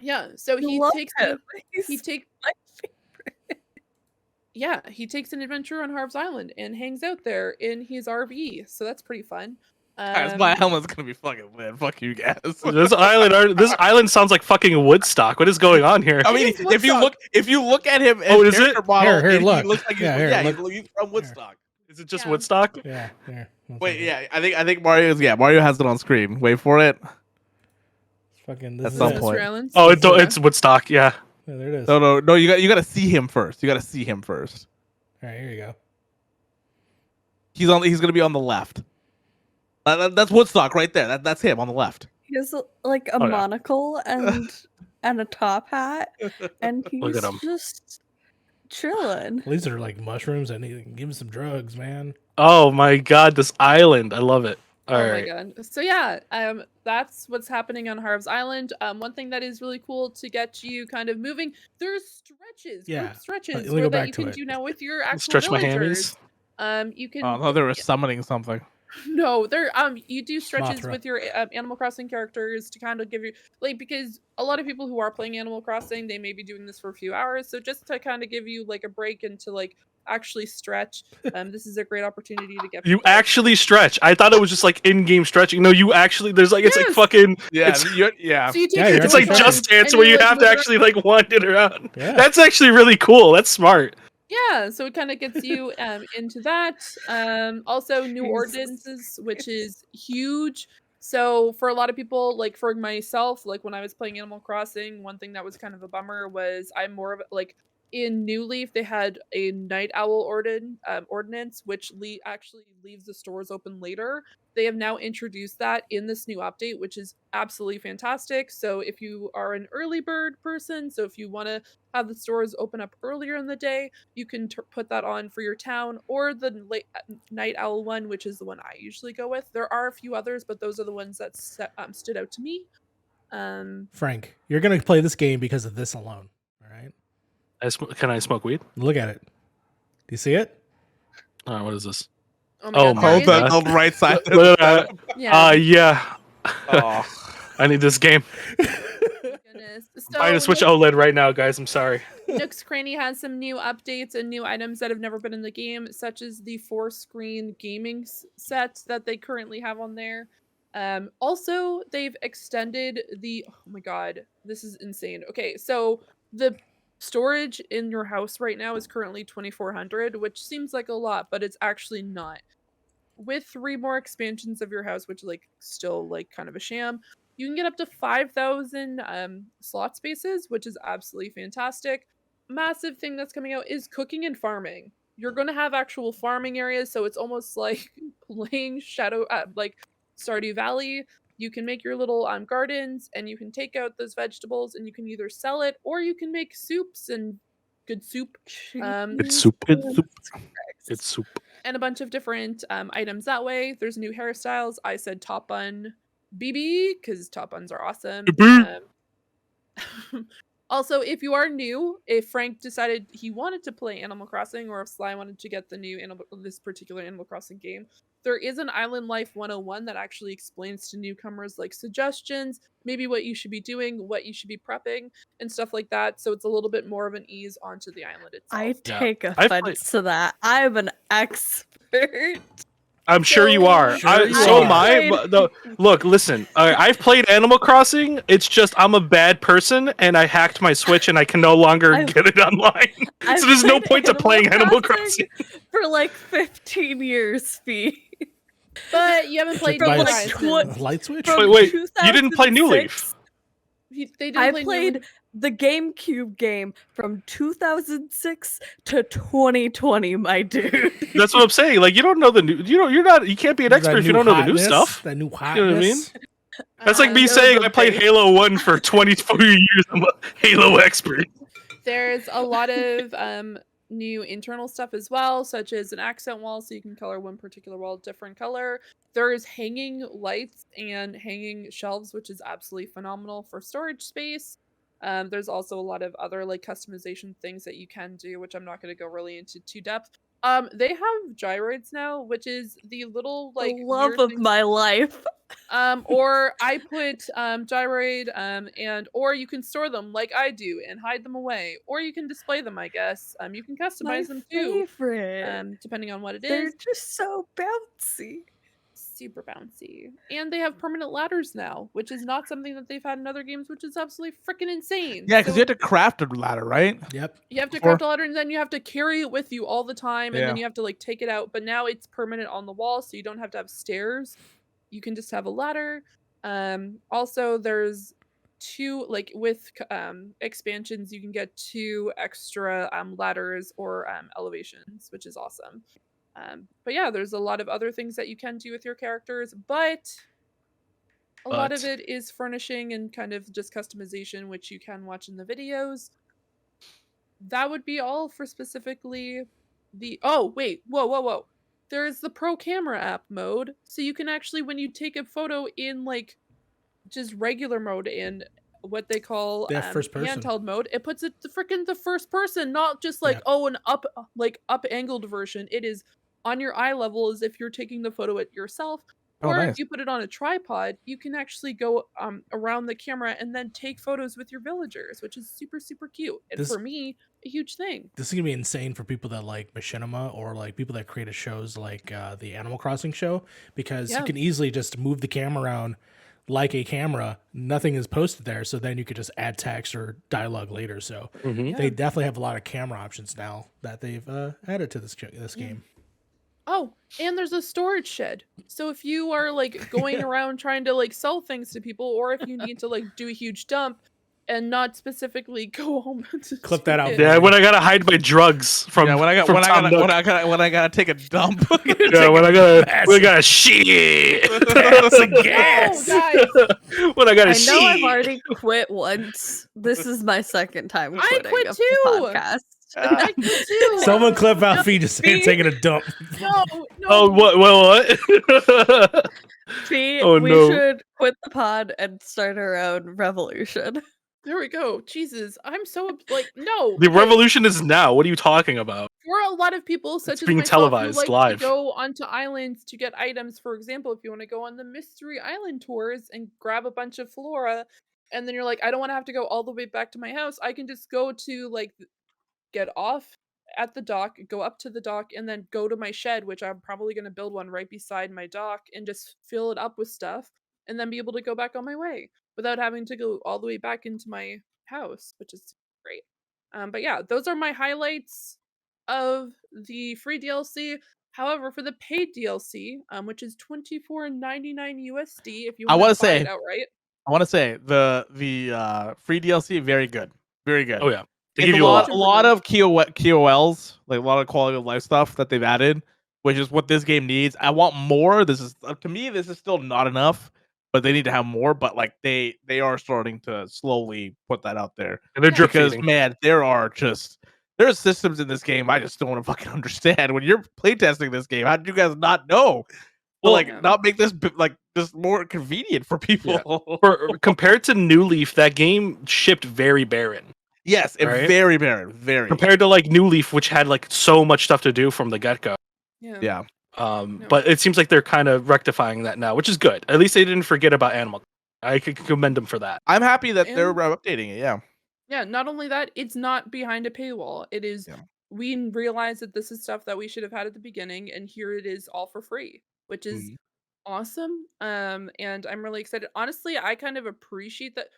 Yeah, so I he love takes him. he He's take my favorite. yeah, he takes an adventure on Harv's Island and hangs out there in his RV. So that's pretty fun. Guys, my helmet's gonna be fucking lit. Fuck you guys. This island sounds like fucking Woodstock. What is going on here? I mean, It is if you look at him, Oh, as is it? character model, Here, he look. looks like he's from Woodstock. Is it just Yeah. Woodstock? Yeah. Here. one Wait, second. yeah, I think Mario has it on screen. Wait for it. Fucking. At This is some it. point. Islands? Oh, Yeah. it's Woodstock. Yeah. Yeah, there it is. No, you got to see him first. You got to see him first. All right, here you go. He's gonna be on the left. That's Woodstock right there. That's him on the left. He has like a Oh, yeah. monocle and a top hat, and Look he's at him. just chilling. Well, these are like mushrooms, and he can give him some drugs, man. Oh my god, this island. I love it. All Oh right. my god. So yeah, that's what's happening on Harv's Island. One thing that is really cool to get you kind of moving, there's stretches, Yeah. group stretches Let me where go that back you to can it. do now with your actual Stretch my villagers. hammies. You can Oh, no, they were summoning something. no, there you do stretches Mothra. with your Animal Crossing characters to kind of give you like because a lot of people who are playing Animal Crossing, they may be doing this for a few hours, so just to kind of give you like a break and to like actually stretch, this is a great opportunity to get You people- actually stretch. I thought it was just like in-game stretching. No, you actually. There's like it's like Yes. fucking. Yeah, It's- yeah. So you take Yeah, your you're It's like actually Just Dance and where you, you like, have to move around. actually like wind it around. Yeah. That's actually really cool. That's smart. Yeah, so it kind of gets you into that. Also, new Jesus. ordinances, which is huge. So for a lot of people, like for myself, like when I was playing Animal Crossing, one thing that was kind of a bummer was I'm more of like in New Leaf they had a night owl ordinance, which actually leaves the stores open later. They have now introduced that in this new update, which is absolutely fantastic. So if you are an early bird person, so if you want to have the stores open up earlier in the day, you can put that on for your town, or the night owl one, which is the one I usually go with. There are a few others, but those are the ones that stood out to me. Frank, you're gonna play this game because of this alone. All right. Can I smoke weed? Look at it. Do you see it? All right, what is this? Oh Oh my my god, Hold there is God. on the right side. Look at that. yeah. Yeah. Oh. I need this game. Goodness. I'm trying to switch Nook- OLED right now, guys. I'm sorry. Nook's Cranny has some new updates and new items that have never been in the game, such as the 4-screen gaming set that they currently have on there. Also, they've extended the oh my god, this is insane. Okay, so the storage in your house right now is currently 2,400, which seems like a lot, but it's actually not. With 3 more expansions of your house, which like still like kind of a sham, you can get up to 5,000 slot spaces, which is absolutely fantastic. Massive thing that's coming out is cooking and farming. You're going to have actual farming areas, so it's almost like playing like Stardew Valley. You can make your little gardens, and you can take out those vegetables, and you can either sell it or you can make soups and good soup. It's soup. It's soup. It's soup. And a bunch of different items that way. There's new hairstyles. I said top bun BB because top buns are awesome. Also, if you are new, if Frank decided he wanted to play Animal Crossing, or if Sly wanted to get the new this particular Animal Crossing game, there is an Island Life 101 that actually explains to newcomers like suggestions, maybe what you should be doing, what you should be prepping, and stuff like that. So it's a little bit more of an ease onto the island itself. I Yeah. take I've played- offense to that. I'm an expert. I'm sure you are. Sure you So are. am I. Look, listen. I've played Animal Crossing. It's just I'm a bad person, and I hacked my Switch, and I can no longer I've- get it online. I've So there's no played point to playing Animal Crossing. for like 15 years, Fee. But you haven't played By From New like Horizons. light switch. From Wait, you didn't play New Leaf? 2006, They didn't I play New played Leaf. the GameCube game from 2006 to 2020, my dude. That's what I'm saying. Like you don't know the new. You can't be an expert if you don't know the new stuff. That new hotness. You know what I mean? That's like me there saying was a I played big- Halo 1 for 24 years. I'm a Halo expert. There's a lot of new internal stuff as well, such as an accent wall, so you can color one particular wall a different color. There's hanging lights and hanging shelves, which is absolutely phenomenal for storage space. There's also a lot of other like customization things that you can do, which I'm not going to go really into too depth. They have gyroids now, which is the little like the love weird of things- my life. or I put gyroid and or you can store them like I do and hide them away, or you can display them, I guess. You can My customize them too, favorite. depending on what it They're is. just so bouncy. super bouncy. And they have permanent ladders now, which is not something that they've had in other games, which is absolutely freaking insane. Yeah, because So you had to craft a ladder, right? Yep. you have to before- craft a ladder and then you have to carry it with you all the time, and Yeah. then you have to like take it out. But now it's permanent on the wall, so you don't have to have stairs. You can just have a ladder. Also there's two, like with expansions, you can get 2 extra ladders or elevations, which is awesome. But yeah, there's a lot of other things that you can do with your characters, but a lot of But- it is furnishing and kind of just customization, which you can watch in the videos. That would be all for specifically the oh wait, whoa. There's the pro camera app mode. So you can actually, when you take a photo in like just regular mode, in what they call They have first person. handheld mode, it puts it the freaking the first person, not just like Yeah. an up angled version. It is on your eye level as if you're taking the photo at yourself. Oh, Or nice. if you put it on a tripod, you can actually go around the camera and then take photos with your villagers, which is super, super cute. And This- for me, a huge thing. This is gonna be insane for people that like machinima or like people that create shows like the Animal Crossing show, because Yeah. you can easily just move the camera around like a camera. Nothing is posted there, so then you could just add text or dialogue later. So Mhm. they definitely have a lot of camera options now that they've added to this Yeah. game. Oh, and there's a storage shed. So if you are like going around trying to like sell things to people, or if you need to like do a huge dump and not specifically go home to Clip that do out it. there. Yeah, when I gotta hide my drugs from Yeah, when I from Tom Nook. gotta take a dump. Yeah, when I gotta shit. That's a Oh, gas. guys, When I gotta I shit. know I've already quit once. This is my second time I quitting quit of too. the podcast. I could too. Someone clip out Fee just Fee? taking a dump. No. Oh, what? Fee, Oh, we no. should quit the pod and start our own revolution. There we go. Jesus, I'm so like no. The okay. revolution is now. What are you talking about? For a lot of people, such as being myself, televised who like live. to go onto islands to get items. For example, if you want to go on the mystery island tours and grab a bunch of flora, and then you're like, I don't want to have to go all the way back to my house. I can just go to like get off at the dock, go up to the dock, and then go to my shed, which I'm probably going to build one right beside my dock, and just fill it up with stuff, and then be able to go back on my way without having to go all the way back into my house, which is great. But yeah, those are my highlights of the free DLC. However, for the paid DLC, which is $24.99 USD, if you I want wanna to buy say- it outright. I want to say the free DLC very good, very good. Oh yeah, they It's give a you a lot, lot. of KOLs, like a lot of quality of life stuff that they've added, which is what this game needs. I want more. This is to me, this is still not enough, but they need to have more. But like they are starting to slowly put that out there, And they're drip because feeding. man, there's systems in this game I just don't want to fucking understand. When you're playtesting this game, how did you guys not know? Well, Like yeah. not make this like just more convenient for people. Compared to New Leaf, that game shipped very barren. Yes, and Right? very barren, very. Compared to like New Leaf, which had like so much stuff to do from the get go. Yeah. Yeah. No. But it seems like they're kind of rectifying that now, which is good. At least they didn't forget about Animal. I could commend them for that. I'm happy that they're And- updating it. Yeah. Yeah, not only that, it's not behind a paywall. It is Yeah. we realize that this is stuff that we should have had at the beginning, and here it is all for free, which is Mhm. awesome. And I'm really excited. Honestly, I kind of appreciate that.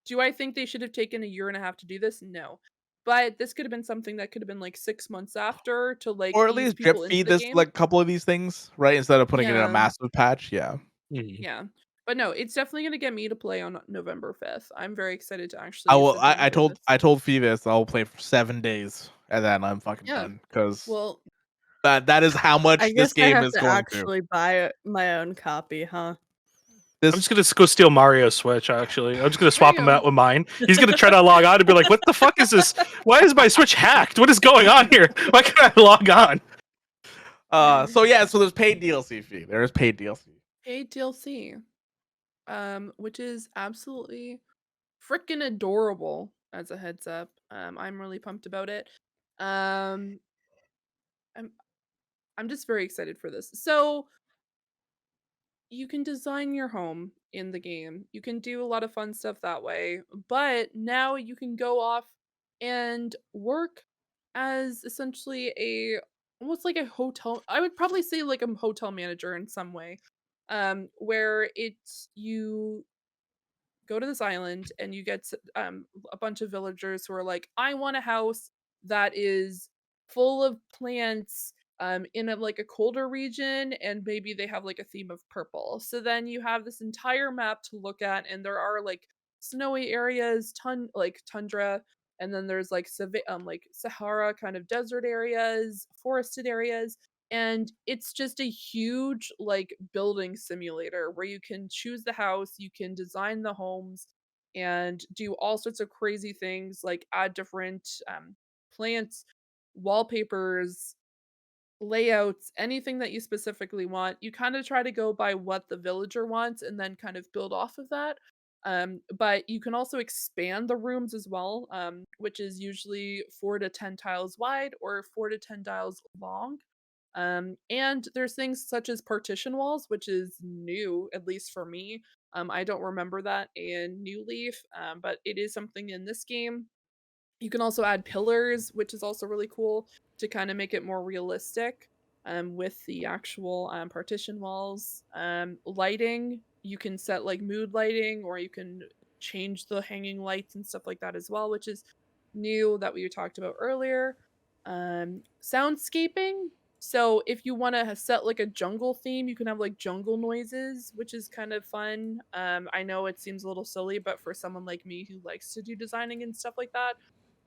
Do I think they should have taken a year and a half to do this? No. But this could have been something that could have been like 6 months after to like Or at ease least people drip into feed the this game. like couple of these things, right? Instead of putting it in a Yeah. massive patch. Yeah. Yeah. But no, it's definitely gonna get me to play on November 5th. I'm very excited to actually I will. sit down and I do told this. I told Fee this. I'll play for 7 days, and then I'm fucking Yeah. done, because Well, that is how much I this guess I game have is to going actually buy my own copy, huh? to. I'm just gonna go steal Mario's Switch. Actually, I'm just gonna swap you him go. out with mine. He's gonna try to log on and be like, "What the fuck is this? Why is my Switch hacked? What is going on here? Why can't I log on?" So yeah. So there's paid DLC fee. There is paid DLC. paid DLC, which is absolutely freaking adorable. As a heads up, I'm really pumped about it. I'm just very excited for this. So you can design your home in the game. You can do a lot of fun stuff that way, but now you can go off and work as essentially almost like a hotel. I would probably say like a hotel manager in some way. where you go to this island and you get a bunch of villagers who are like, I want a house that is full of plants in like a colder region, and maybe they have like a theme of purple. So then you have this entire map to look at, and there are like snowy areas, like tundra, and then there's like like Sahara kind of desert areas, forested areas, and it's just a huge like building simulator where you can choose the house, you can design the homes, and do all sorts of crazy things like add different plants, wallpapers, layouts, anything that you specifically want. You kind of try to go by what the villager wants and then kind of build off of that. But you can also expand the rooms as well, which is usually 4 to 10 tiles wide or 4 to 10 tiles long. And there's things such as partition walls, which is new, at least for me. I don't remember that in New Leaf, but it is something in this game. You can also add pillars, which is also really cool to kind of make it more realistic with the actual partition walls. Lighting, you can set like mood lighting, or you can change the hanging lights and stuff like that as well, which is new that we talked about earlier. Soundscaping. So if you want to set like a jungle theme, you can have like jungle noises, which is kind of fun. I know it seems a little silly, but for someone like me who likes to do designing and stuff like that,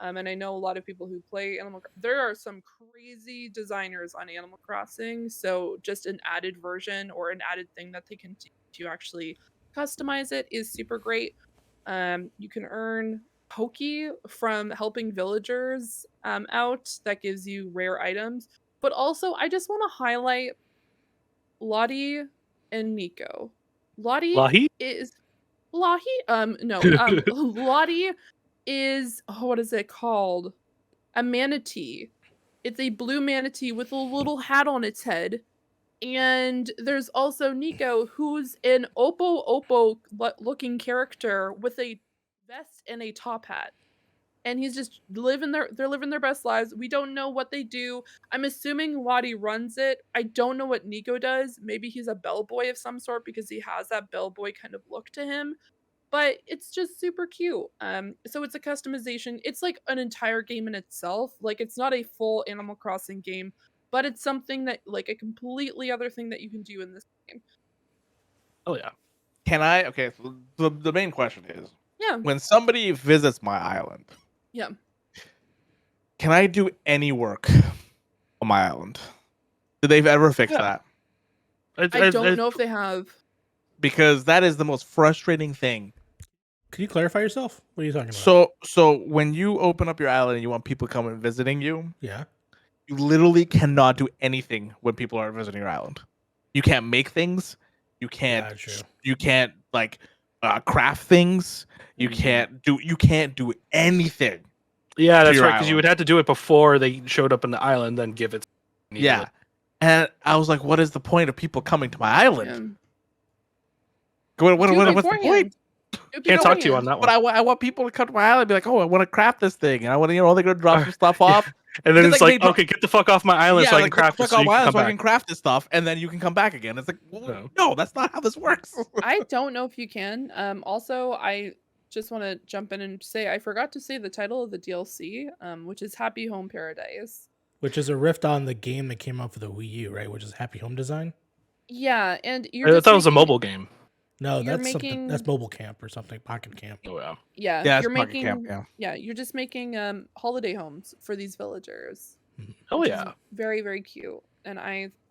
and I know a lot of people who play there are some crazy designers on Animal Crossing. So just an added version or an added thing that they can do to actually customize it is super great. You can earn Pokey from helping villagers out. That gives you rare items. But also, I just want to highlight Lottie and Nico. Lahi? Is Lottie? No. Lottie is, what is it called? A manatee. It's a blue manatee with a little hat on its head. And there's also Nico, who's an Oppo looking character with a vest and a top hat. And he's just they're living their best lives. We don't know what they do. I'm assuming Lottie runs it. I don't know what Nico does. Maybe he's a bellboy of some sort because he has that bellboy kind of look to him. But it's just super cute. So it's a customization. It's like an entire game in itself. Like it's not a full Animal Crossing game, but it's something that like a completely other thing that you can do in this game. Oh yeah. Can I? Okay, so the main question is, Yeah. when somebody visits my island, Yeah. can I do any work on my island? Did they ever fix that? I don't know if they have. Because that is the most frustrating thing. Could you clarify yourself? What are you talking about? So when you open up your island and you want people coming visiting you, Yeah. you literally cannot do anything when people are visiting your island. You can't make things. You can't. Yeah, true. You can't like craft things. You can't do anything. Yeah, that's your right. Because you would have to do it before they showed up on the island, then give it. Yeah, and I was like, what is the point of people coming to my island? What's the point? Can't talk to you on that one. But I want people to come to my island and be like, oh, I want to craft this thing, and I want to, they're gonna drop some stuff off, and then Because, it's like, like, okay, get the fuck off my island so I can craft this. So I can craft this stuff, and then you can come back again. It's like, no, that's not how this works. I don't know if you can. Also, I just want to jump in and say I forgot to say the title of the DLC, which is Happy Home Paradise. Which is a riff on the game that came out for the Wii U, right? Which is Happy Home Design. Yeah, and I thought it was a mobile game. No, that's something. That's Mobile Camp or something. Pocket Camp. Oh yeah. Yeah, you're making camp, you're just making holiday homes for these villagers. Oh yeah. Very, very cute, and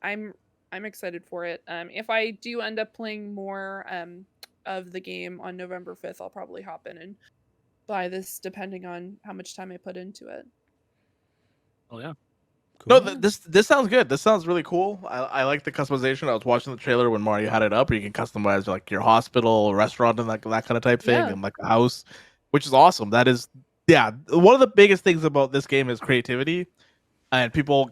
I'm excited for it. If I do end up playing more of the game on November 5th, I'll probably hop in and buy this, depending on how much time I put into it. Oh yeah. Cool. No, this sounds good. This sounds really cool. I like the customization. I was watching the trailer when Mario had it up, where you can customize like your hospital, restaurant, and that kind of type thing, and like a house, which is awesome. That is, one of the biggest things about this game is creativity, and people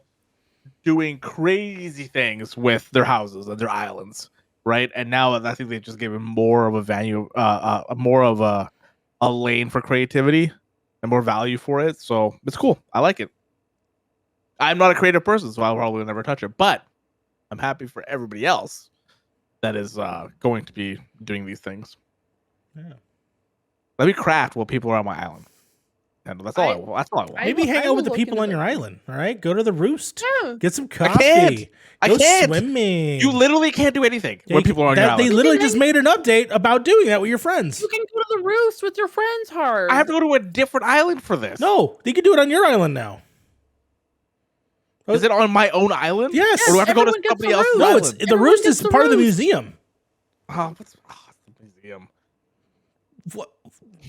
doing crazy things with their houses and their islands, right? And now I think they just gave it more of a value, more of a lane for creativity and more value for it. So it's cool. I like it. I'm not a creative person, so I'll probably never touch it, but I'm happy for everybody else that is going to be doing these things. Yeah. Let me craft while people are on my island. And that's all I want. That's all I want. Maybe hang I out with will the look people into on your that. island. All right, go to the roost. Yeah. Get some I coffee. can't. I Go can't. swimming. You literally can't do anything when people are on your They island. literally just made an update about doing that with your friends. You can go to the roost with your friends, Harv. I have to go to a different island for this. No, they can do it on your island now. Is it on my own island? Yes. Or do I have to go to Everyone gets somebody the else's roost. No, island? it's the Everyone roost gets is the part of the roost. museum. What's the museum? What?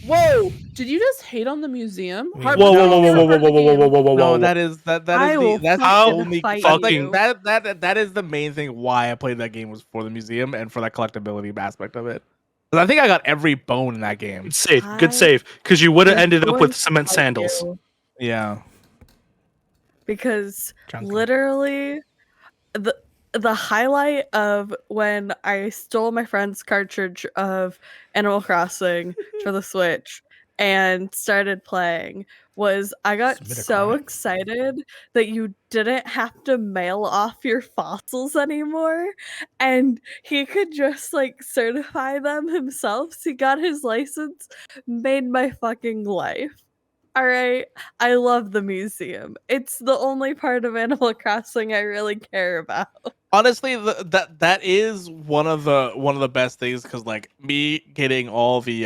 Whoa! Did you just hate on the museum? Whoa, Harv, Whoa, it's whoa, not whoa, whoa, part whoa, of the whoa, whoa, game. whoa, whoa, whoa, No, whoa. that is I will that's the fucking only fight that's you. that is the main thing why I played that game was for the museum and for that collectability aspect of it. 'Cause I think I got every bone in that game. Good save, I good save. Because you would have was ended up going with to cement fight sandals. you Yeah. because Jungle. literally the highlight of when I stole my friend's cartridge of Animal Crossing for the Switch and started playing was I got Submit a so crime. excited that you didn't have to mail off your fossils anymore and he could just like certify them himself. So he got his license, made my fucking life. All right, I love the museum. It's the only part of Animal Crossing I really care about. Honestly, that is one of the best things because like me getting all the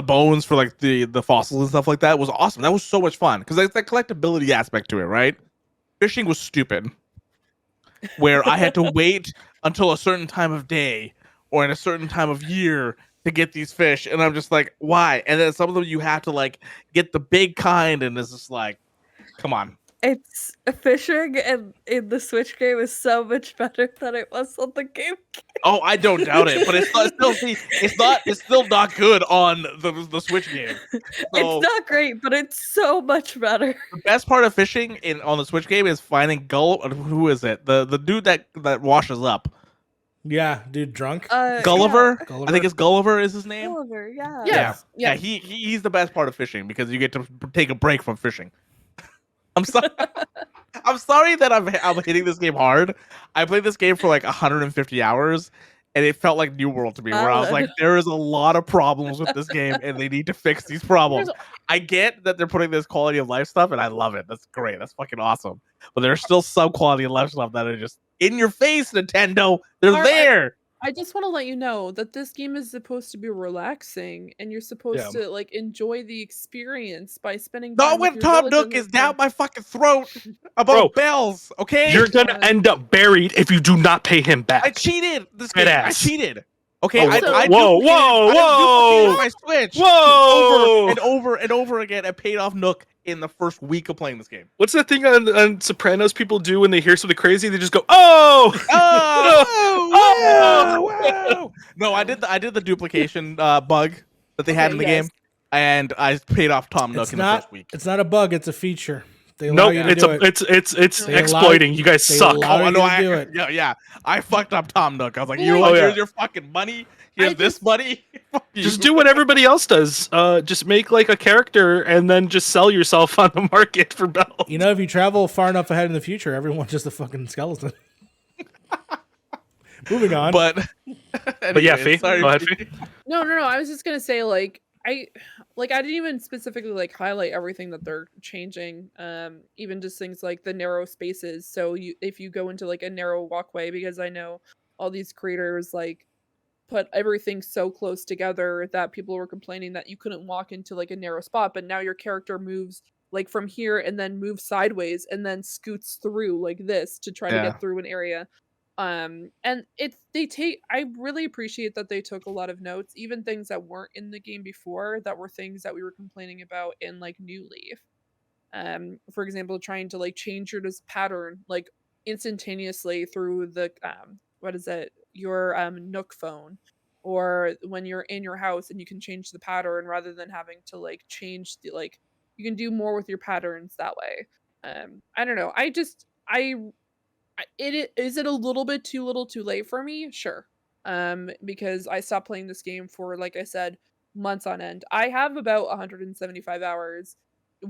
bones for like the fossils and stuff like that was awesome. That was so much fun because there's that collectability aspect to it, right? Fishing was stupid, where I had to wait until a certain time of day or in a certain time of year to get these fish, and I'm just like, why? And then some of them you have to like get the big kind, and it's just like, come on. It's fishing and in the Switch game is so much better than it was on the GameCube. Oh, I don't doubt it, but it's still not good on the Switch game. So It's not great, but it's so much better. the best part of fishing on the Switch game is finding who is it? The dude that washes up. Yeah, dude, drunk. Gulliver? Gulliver. I think it's Gulliver is his name. Gulliver, yeah. Yes. Yeah, Yeah. he's the best part of fishing because you get to take a break from fishing. I'm sorry. I'm sorry that I'm hitting this game hard. I played this game for like 150 hours, and it felt like New World to me. Where I was like, there is a lot of problems with this game, and they need to fix these problems. I get that they're putting this quality of life stuff, and I love it. That's great. That's fucking awesome. But there's still some quality of life stuff that are just in your face, Nintendo. They're Harv, there. I just want to let you know that this game is supposed to be relaxing, and you're supposed to like enjoy the experience by spending time Not with when your Tom village Nook and is your down friends. my fucking throat about Bro, bells. Okay, You're gonna end up buried if you do not pay him back. I cheated this Dead game. ass. I cheated. Okay, Oh, I whoa, duplicated- whoa, I duplicated whoa. my Switch Whoa! over and over and over again and paid off Nook in the first week of playing this game. What's that thing on Sopranos people do when they hear something crazy? They just go, "Oh, Whoa. No, I did the duplication bug that they had in the game, and I paid off Tom Nook in the first week. It's not a bug. It's a feature. They allow nope, you to it's do it. it's They allow- exploiting. You guys they suck." allow- Oh no, you to do it. yeah. I fucked up Tom Nook. I was like, Well, you know like- what? Oh, yeah. Here's your fucking money. Here's this money. Fuck you. Just do what everybody else does. Just make like a character and then just sell yourself on the market for bells. You know, if you travel far enough ahead in the future, everyone's just a fucking skeleton. Moving on. But yeah, anyway, Fee, sorry, go ahead, Fee. Fee. No. I was just gonna say I didn't even specifically like highlight everything that they're changing. Even just things like the narrow spaces. So if you go into like a narrow walkway, because I know all these creators like put everything so close together that people were complaining that you couldn't walk into like a narrow spot, but now your character moves like from here and then moves sideways and then scoots through like this to try to Yeah. get through an area. And I really appreciate that they took a lot of notes, even things that weren't in the game before that were things that we were complaining about in like New Leaf. For example, trying to like change your pattern like instantaneously through the what is it, your Nook phone, or when you're in your house and you can change the pattern rather than having to like change the like you can do more with your patterns that way. I don't know. Is it a little bit too little too late for me? Sure. Because I stopped playing this game for, like I said, months on end. I have about 175 hours.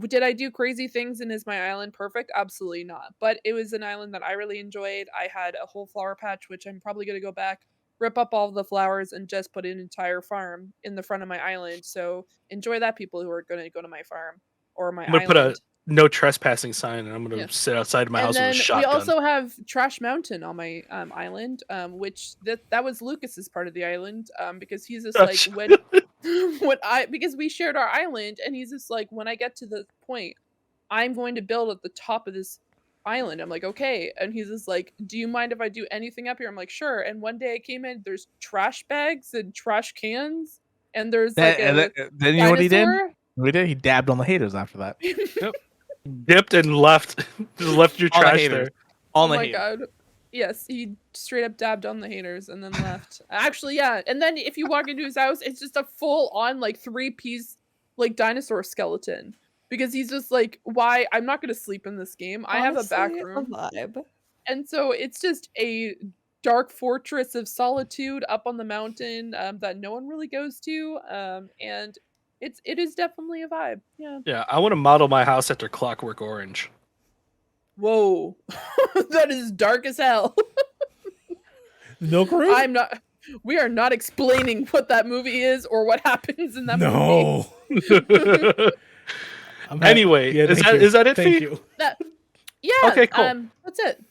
Did I do crazy things and is my island perfect? Absolutely not. But it was an island that I really enjoyed. I had a whole flower patch, which I'm probably going to go back, rip up all the flowers, and just put an entire farm in the front of my island. So enjoy that, people who are going to go to my farm or my I'm gonna put a island. no trespassing sign, and I'm gonna Yeah. sit outside my And house with a then we shotgun. also have Trash Mountain on my island, which that was Lucas's part of the island, because he's just like Trash- when because we shared our island, and he's just like, when I get to the point, I'm going to build at the top of this island. I'm like, okay, and he's just like, do you mind if I do anything up here? I'm like, sure. And one day I came in, there's trash bags and trash cans, and there's like a then you know what he did? dinosaur. He dabbed on the haters after that. Dipped and left. Just left your All the trash haters. there. All Oh the my haters. god. Yes, he straight up dabbed on the haters and then left. Actually, yeah. And then if you walk into his house, it's just a full on like 3-piece like dinosaur skeleton. Because he's just like, why? I'm not gonna sleep in this game. I have a back Honestly, room. vibe. And so it's just a dark fortress of solitude up on the mountain that no one really goes to. And it is definitely a vibe. Yeah. Yeah, I want to model my house after Clockwork Orange. Whoa. That is dark as hell. Milk Room? I'm not. We are not explaining what that movie is or what happens in that movie. No. Anyway, is that it for Thank you? Yeah. Okay, cool. That's it.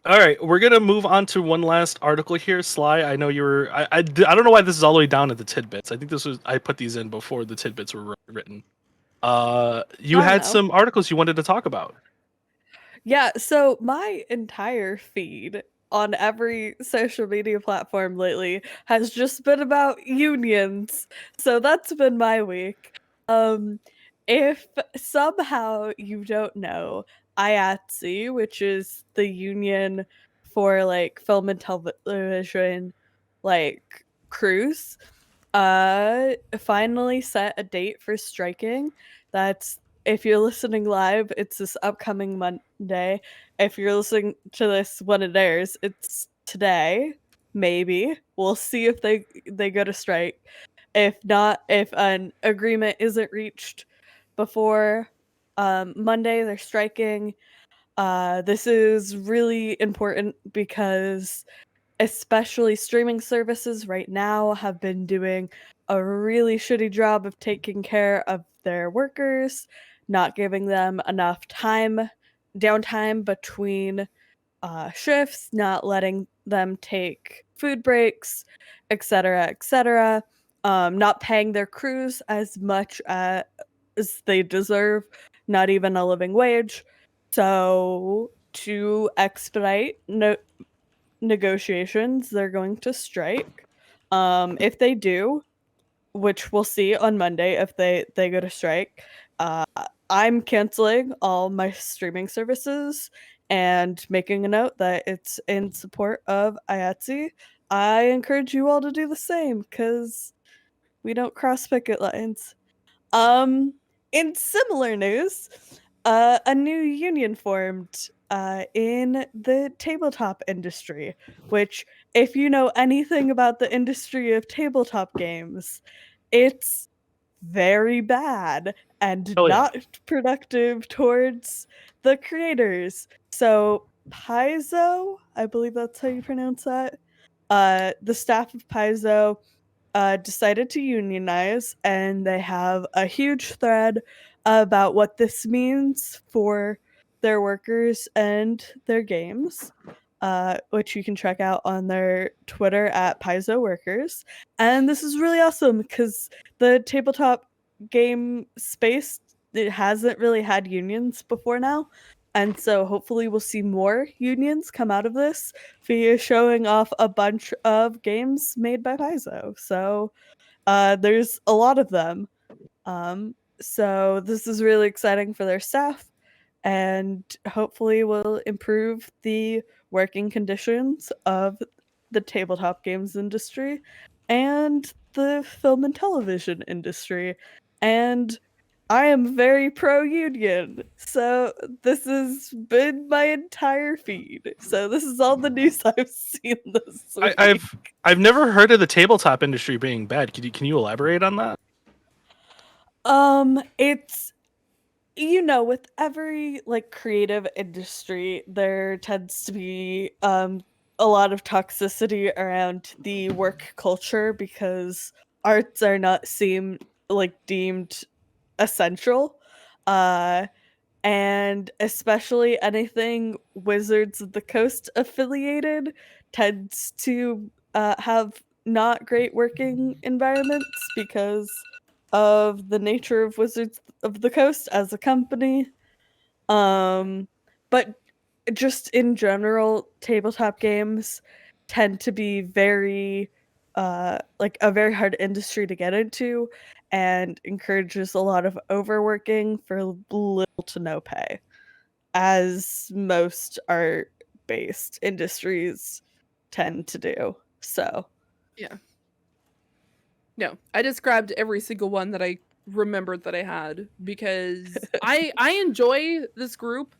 All right, we're gonna move on to one last article here. Sly, I know you were. I don't know why this is all the way down at the tidbits. I think I put these in before the tidbits were written. You had some articles you wanted to talk about. Yeah, so my entire feed on every social media platform lately has just been about unions. So that's been my week. If somehow you don't know, IATSE, which is the union for like film and television like crews, finally set a date for striking. That's, if you're listening live, it's this upcoming Monday. If you're listening to this when it airs, it's today. Maybe we'll see if they go to strike. If not, if an agreement isn't reached before Monday, they're striking. This is really important because especially streaming services right now have been doing a really shitty job of taking care of their workers, not giving them enough downtime between shifts, not letting them take food breaks, etc., not paying their crews as much as they deserve, not even a living wage. So to expedite negotiations, they're going to strike. If they do, which we'll see on Monday if they go to strike, I'm canceling all my streaming services and making a note that it's in support of IATSE. I encourage you all to do the same because we don't cross picket lines. In similar news, a new union formed in the tabletop industry, which, if you know anything about the industry of tabletop games, it's very bad and not productive towards the creators. So Paizo, I believe that's how you pronounce that. The staff of Paizo decided to unionize, and they have a huge thread about what this means for their workers and their games, which you can check out on their Twitter at Paizo Workers. And this is really awesome because the tabletop game space, it hasn't really had unions before now. And so hopefully we'll see more unions come out of this via showing off a bunch of games made by Paizo. So there's a lot of them. So this is really exciting for their staff and hopefully will improve the working conditions of the tabletop games industry and the film and television industry. And I am very pro-union, so this has been my entire feed. So this is all the news I've seen this week. I've never heard of the tabletop industry being bad. Can you elaborate on that? It's with every like creative industry, there tends to be a lot of toxicity around the work culture because arts are not deemed essential. Uh and especially anything Wizards of the Coast affiliated tends to have not great working environments because of the nature of Wizards of the Coast as a company. But just in general, tabletop games tend to be very like a very hard industry to get into and encourages a lot of overworking for little to no pay, as most art based industries tend to do. So Yeah. No, I described every single one that I remembered that I had because I enjoy this group.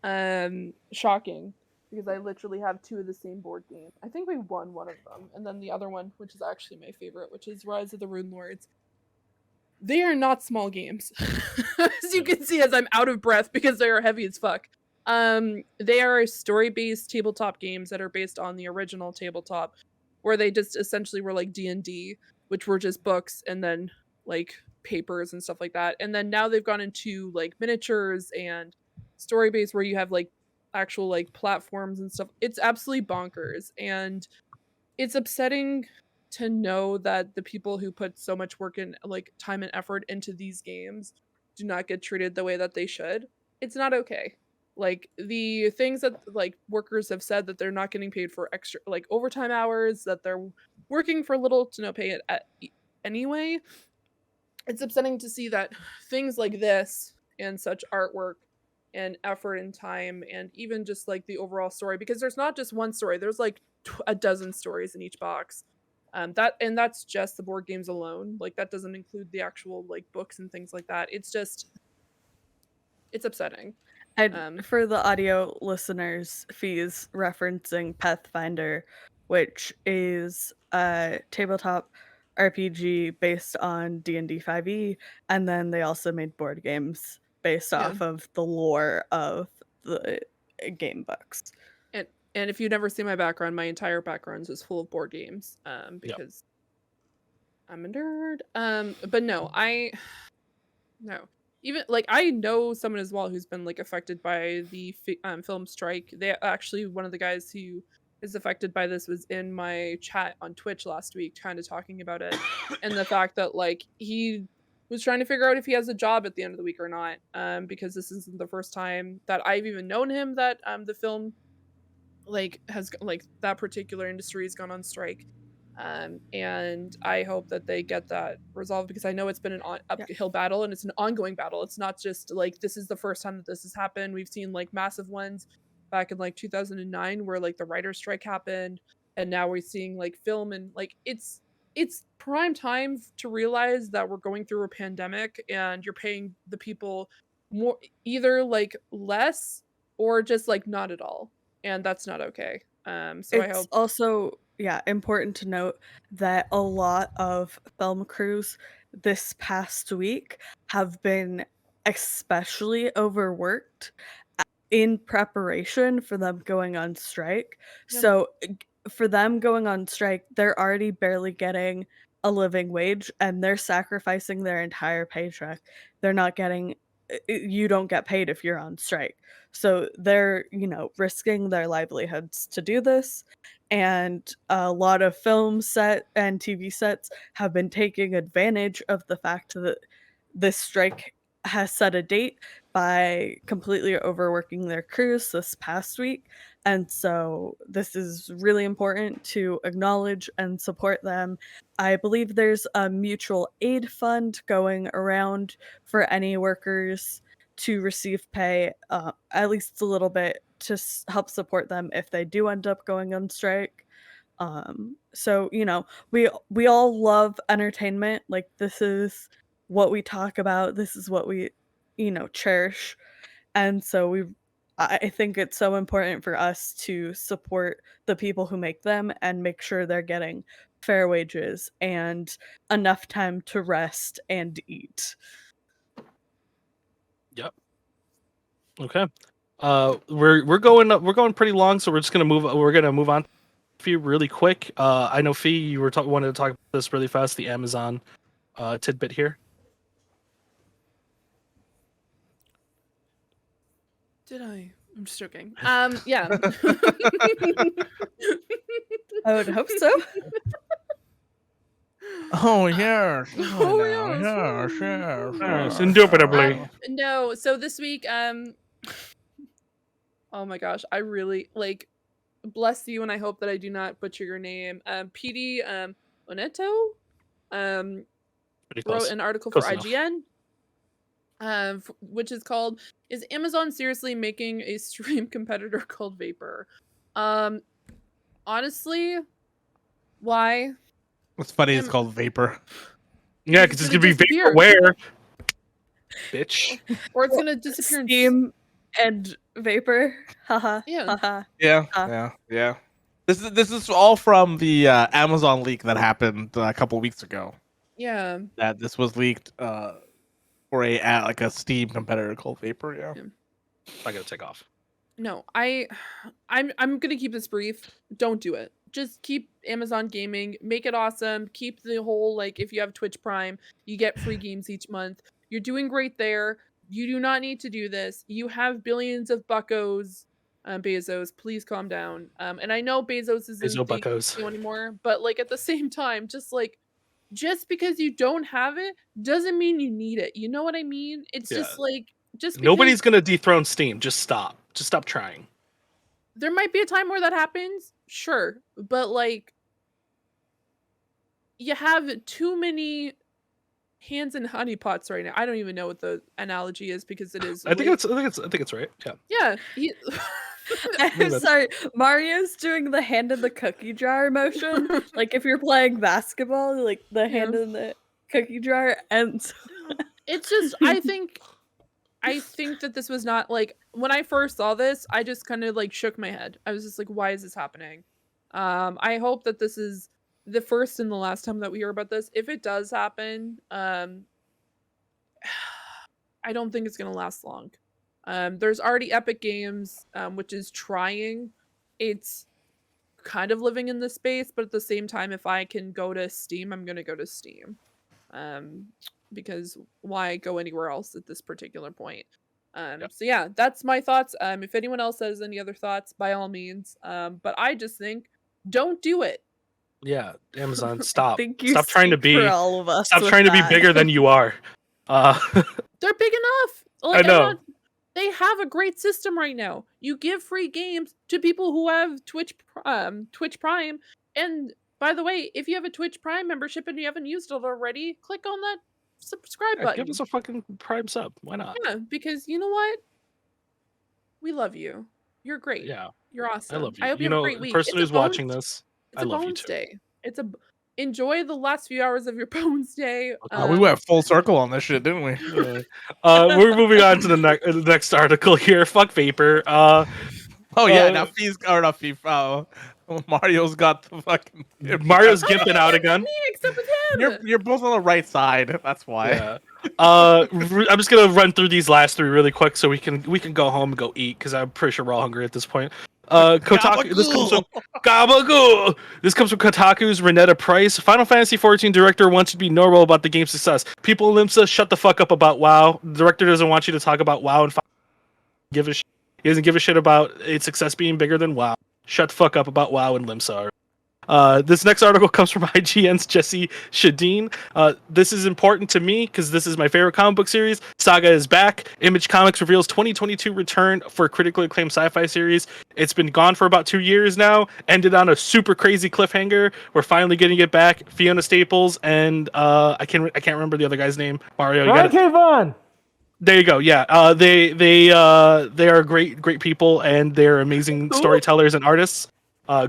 Shocking because I literally have 2 of the same board game. I think we won one of them, and then the other one, which is actually my favorite, which is Rise of the Rune Lords. They are not small games, as you can see, as I'm out of breath because they are heavy as fuck. They are story-based tabletop games that are based on the original tabletop, where they just essentially were like D&D, which were just books and then like papers and stuff like that. And then now they've gone into like miniatures and story-based where you have like actual like platforms and stuff. It's absolutely bonkers, and it's upsetting to know that the people who put so much work and like time and effort into these games do not get treated the way that they should. It's not okay. Like the things that like workers have said that they're not getting paid for extra like overtime hours, that they're working for little to no pay anyway. It's upsetting to see that things like this and such artwork and effort and time and even just like the overall story, because there's not just one story, there's like a dozen stories in each box. That's just the board games alone. Like that doesn't include the actual like books and things like that. It's upsetting. And for the audio listeners, Fee's referencing Pathfinder, which is a tabletop RPG based on D&D 5e, and then they also made board games based Yeah. off of the lore of the game books. And if you've never seen my background, my entire background is full of board games, because I'm a nerd. But no, even like I know someone as well who's been like affected by the film strike. They actually, one of the guys who is affected by this was in my chat on Twitch last week, kind of talking about it and the fact that like he was trying to figure out if he has a job at the end of the week or not, because this isn't the first time that I've even known him that the film like has like that particular industry has gone on strike. And I hope that they get that resolved, because I know it's been an uphill battle and it's an ongoing battle. It's not just like this is the first time that this has happened. We've seen like massive ones back in like 2009 where like the writer's strike happened, and now we're seeing like film, and like it's prime time to realize that we're going through a pandemic and you're paying the people more, either like less or just like not at all, and that's not okay. So I It's hope also important to note that a lot of film crews this past week have been especially overworked in preparation for them going on strike. Yeah. So for them going on strike, they're already barely getting a living wage and they're sacrificing their entire paycheck. They're not getting you don't get paid if you're on strike. So they're, risking their livelihoods to do this. And a lot of film set and TV sets have been taking advantage of the fact that this strike has set a date by completely overworking their crews this past week. And so this is really important to acknowledge and support them. I believe there's a mutual aid fund going around for any workers to receive pay, at least a little bit, to help support them if they do end up going on strike. So we all love entertainment. Like this is what we talk about. This is what we cherish. And so I think it's so important for us to support the people who make them and make sure they're getting fair wages and enough time to rest and eat. Yeah. Okay. We're going pretty long, so we're gonna move on. Fee, really quick. I know Fee, you wanted to talk about this really fast. The Amazon tidbit here. Did I? I'm just joking. Yeah. I would hope so. Oh yeah, Oh, yeah, yeah, Yes, indubitably. No, so this week, oh my gosh, I really bless you, and I hope that I do not butcher your name. PD Oneto Pretty wrote close. an article Close for enough. IGN, which is called "Is Amazon seriously making a stream competitor called Vapor?" Honestly, why? What's funny? It's called Vapor. Yeah, because it's gonna be disappear. vaporware. Bitch. Or it's gonna disappear in Steam and Vapor. Haha. Yeah. Haha. Yeah. This is all from the Amazon leak that happened a couple weeks ago. Yeah. That this was leaked for a Steam competitor called Vapor. Yeah. I gotta take off. No, I'm gonna keep this brief. Don't do it. Just keep Amazon Gaming, make it awesome. Keep the whole if you have Twitch Prime, you get free games each month. You're doing great there. You do not need to do this. You have billions of buckos. Bezos, please calm down. And I know Bezos isn't buckos anymore, but at the same time, just because you don't have it doesn't mean you need it. You know what I mean? It's just nobody's gonna dethrone Steam. Just stop. Just stop trying. There might be a time where that happens, sure, but you have too many hands in honeypots right now. I don't even know what the analogy is because it is. I think it's right. Yeah. Yeah. I'm sorry. Mario's doing the hand in the cookie jar motion. Like if you're playing basketball, the hand in the cookie jar, and it's just I think that this was not when I first saw this, I just kind of shook my head. I was just like, why is this happening? I hope that this is the first and the last time that we hear about this. If it does happen, I don't think it's gonna last long. There's already Epic Games, which is trying. It's kind of living in this space, but at the same time, if I can go to Steam, I'm gonna go to Steam. Because why go anywhere else at this particular point? So yeah, that's my thoughts. If anyone else has any other thoughts, by all means. But I just think don't do it. Yeah, Amazon, stop. Stop trying to be all of us. Stop trying to be bigger than you are. They're big enough. I know. They have a great system right now. You give free games to people who have Twitch Prime. And by the way, if you have a Twitch Prime membership and you haven't used it already, click on that subscribe button. Give us a fucking Prime sub. Why not? Yeah, because you know what? We love you. You're great. Yeah. You're awesome. I love you. I hope you have a great week. The person who's watching this, I love you too. Day. Enjoy the last few hours of your Bones Day. We went full circle on this shit, didn't we? We're moving on to the next article here. Fuck Vapor. Now not FIFA. Mario's got the fucking. Mario's gimping out again. Except with him. You're both on the right side. That's why. Yeah. I'm just gonna run through these last three really quick so we can go home and go eat because I'm pretty sure we're all hungry at this point. Kotaku. This comes from Gabagool. This comes from Kotaku's Renetta Price. Final Fantasy XIV director wants you to be normal about the game's success. People in Limsa, shut the fuck up about WoW. The director doesn't want you to talk about WoW and give a shit. He doesn't give a shit about its success being bigger than WoW. Shut the fuck up about WoW and Limsa. This next article comes from IGN's Jesse Shadeen. This is important to me because this is my favorite comic book series. Saga is back. Image Comics reveals 2022 return for a critically acclaimed sci-fi series. It's been gone for about 2 years now. Ended on a super crazy cliffhanger. We're finally getting it back. Fiona Staples and I can't remember the other guy's name. Mario. Vaughn. There you go. Yeah. They are great people and they're amazing storytellers and artists.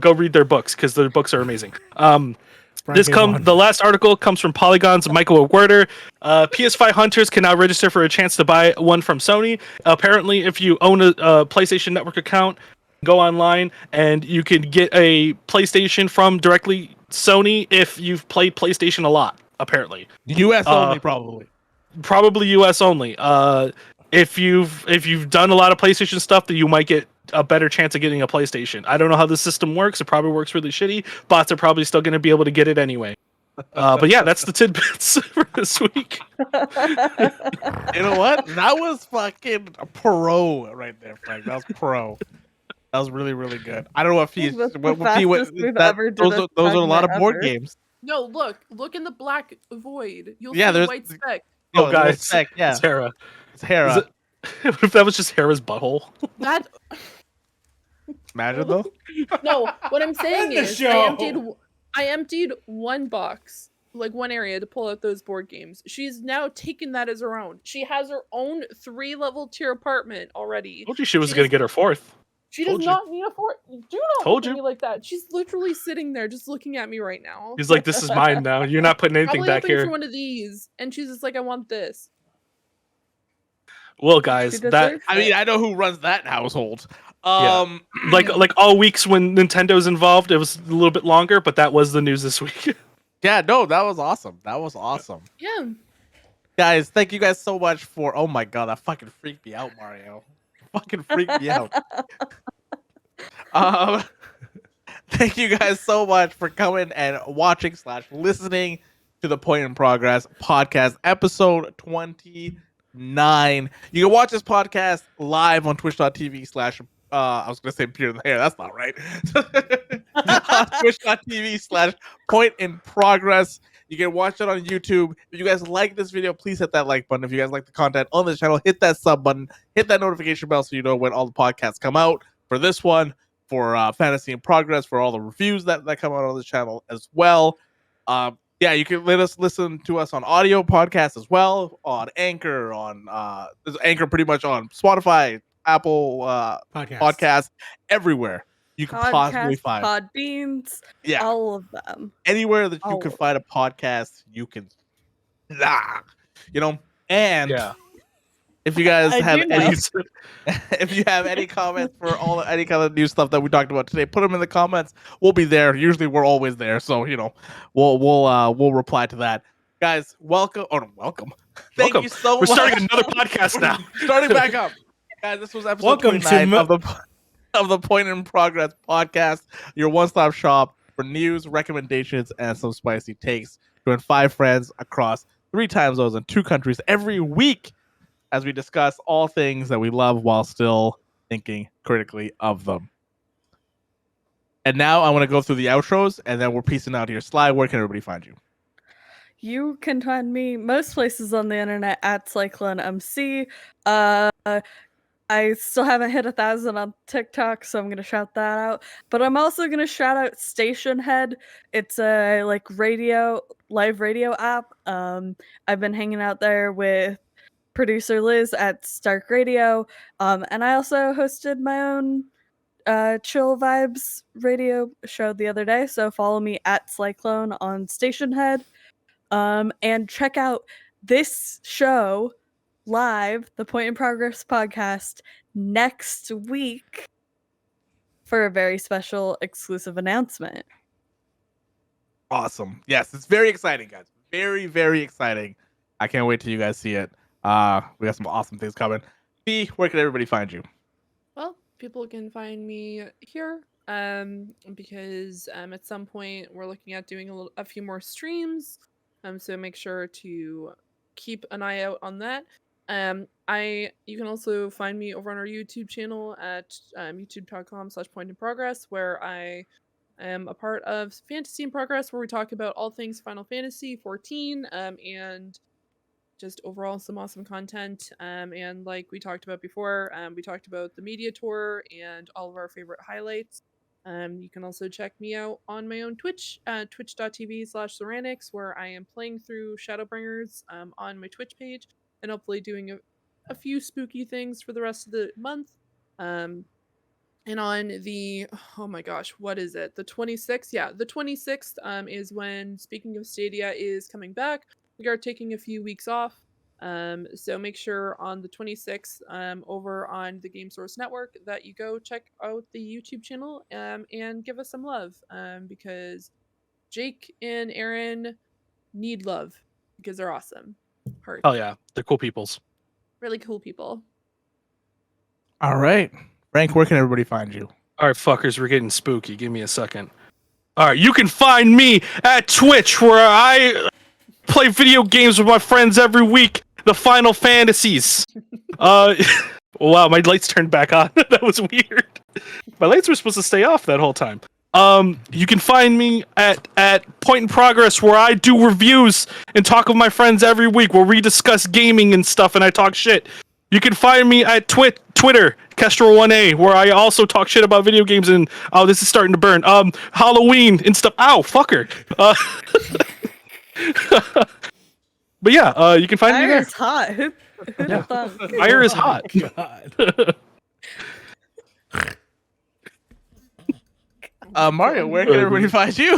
Go read their books because their books are amazing. The last article comes from Polygon's Michael Werder. PS5 hunters can now register for a chance to buy one from Sony. Apparently, if you own a PlayStation Network account, go online and you can get a PlayStation from directly Sony if you've played PlayStation a lot. Apparently, US only, probably. Probably US only. if you've done a lot of PlayStation stuff, that you might get a better chance of getting a PlayStation. I don't know how the system works. It probably works really shitty. Bots are probably still going to be able to get it anyway. But yeah, that's the tidbits for this week. You know what? That was fucking pro right there, Frank. That was pro. That was really, really good. I don't know if he's That's the what fastest we've ever did those a are a lot of segment board ever. games. No, look in the black void. You'll Yeah, see the there's- white speck. Yo, Oh, little guys, speck, yeah, it's Hera. it's Hera. Is it- What if that was just Hera's butthole? That Imagine though. no. What I'm saying End the is, show. I emptied one box, like one area, to pull out those board games. She's now taken that as her own. She has her own 3-level tier apartment already. Told you she was She going to does- get her fourth. She Told does you. not need a fort. Do not Told look at you. me like that. She's literally sitting there, just looking at me right now. He's like, "This is mine now. You're not putting anything Probably back hoping here." for one of these, and she's just like, "I want this." Well, guys, She that deserves I mean, it. I know who runs that household. Yeah. like all weeks when Nintendo's involved, it was a little bit longer, but that was the news this week. yeah, no, that was awesome. That was awesome, Yeah. guys. Thank you guys so much for. Oh my god, that fucking freaked me out, Mario. Fucking freaked me out. Thank you guys so much for coming and watching / listening to the Point in Progress podcast, episode 29. You can watch this podcast live on twitch.tv/ I was gonna say Peter in the Hair, that's not right. On twitch.tv/ Point in Progress. You can watch it on YouTube. If you guys like this video, please hit that like button. If you guys like the content on this channel, hit that sub button, hit that notification bell so you know when all the podcasts come out. For this one, for Fantasy in Progress, for all the reviews that come out on the channel as well. Yeah, you can let us listen to us on audio podcasts as well, on Anchor, on there's Anchor pretty much on Spotify, Apple podcasts, everywhere you can possibly Podcasts, find. Podbeans, Yeah, all of them. anywhere that you all can of find a podcast, you can, you know. And Yeah. if you guys I have do know. any, if you have any comments for any kind of new stuff that we talked about today, put them in the comments. We'll be there. Usually, we're always there, so you know, we'll reply to that. Guys, welcome. Oh, no, welcome. Thank Welcome. you so We're much. starting another podcast now. Starting back up, guys. This was episode Welcome to 29 of the Point in Progress podcast, your one-stop shop for news, recommendations, and some spicy takes. Join 5 friends across 3 time zones and 2 countries every week as we discuss all things that we love while still thinking critically of them. And now I want to go through the outros, and then we're piecing out here. Sly, where can everybody find you? You can find me most places on the internet at CycloneMC. I still haven't hit 1,000 on TikTok, so I'm gonna shout that out. But I'm also gonna shout out Station Head. It's a live radio app. I've been hanging out there with producer Liz at Stark Radio. And I also hosted my own Chill Vibes radio show the other day. So follow me at Cyclone on Station Head. And check out this show live, the Point in Progress podcast, next week for a very special exclusive announcement. Awesome. Yes, it's very exciting, guys. Very, very exciting. I can't wait till you guys see it. We got some awesome things coming. B, where can everybody find you? Well, people can find me here because at some point we're looking at doing a few more streams. So make sure to keep an eye out on that. You can also find me over on our YouTube channel at youtube.com/pointinprogress, where I am a part of Fantasy in Progress, where we talk about all things Final Fantasy 14 and just overall some awesome content. And like we talked about before, we talked about the media tour and all of our favorite highlights. You can also check me out on my own Twitch, twitch.tv/Ceranics, where I am playing through Shadowbringers on my Twitch page and hopefully doing a few spooky things for the rest of the month. And on the, oh my gosh, what is it? The 26th? Yeah, the 26th is when Speaking of Stadia is coming back. We are taking a few weeks off. So make sure on the 26th over on the Game Source Network that you go check out the YouTube channel and give us some love because Jake and Aaron need love because they're awesome. Heart. Oh yeah, they're cool peoples. really cool people. All right, Frank, where can everybody find you? All right, fuckers, we're getting spooky. Give me a second. All right, you can find me at Twitch, where I play video games with my friends every week. The Final Fantasies. Wow, my lights turned back on. That was weird. My lights were supposed to stay off that whole time. You can find me at Point in Progress, where I do reviews and talk with my friends every week, where we discuss gaming and stuff, and I talk shit. You can find me at Twitter, Kestrel1A, where I also talk shit about video games and this is starting to burn. Halloween and stuff. Ow, fucker. But yeah, you can find me Fire there. is hot. Who'd have thought? Fire is hot. God. Mario, where can everybody find you?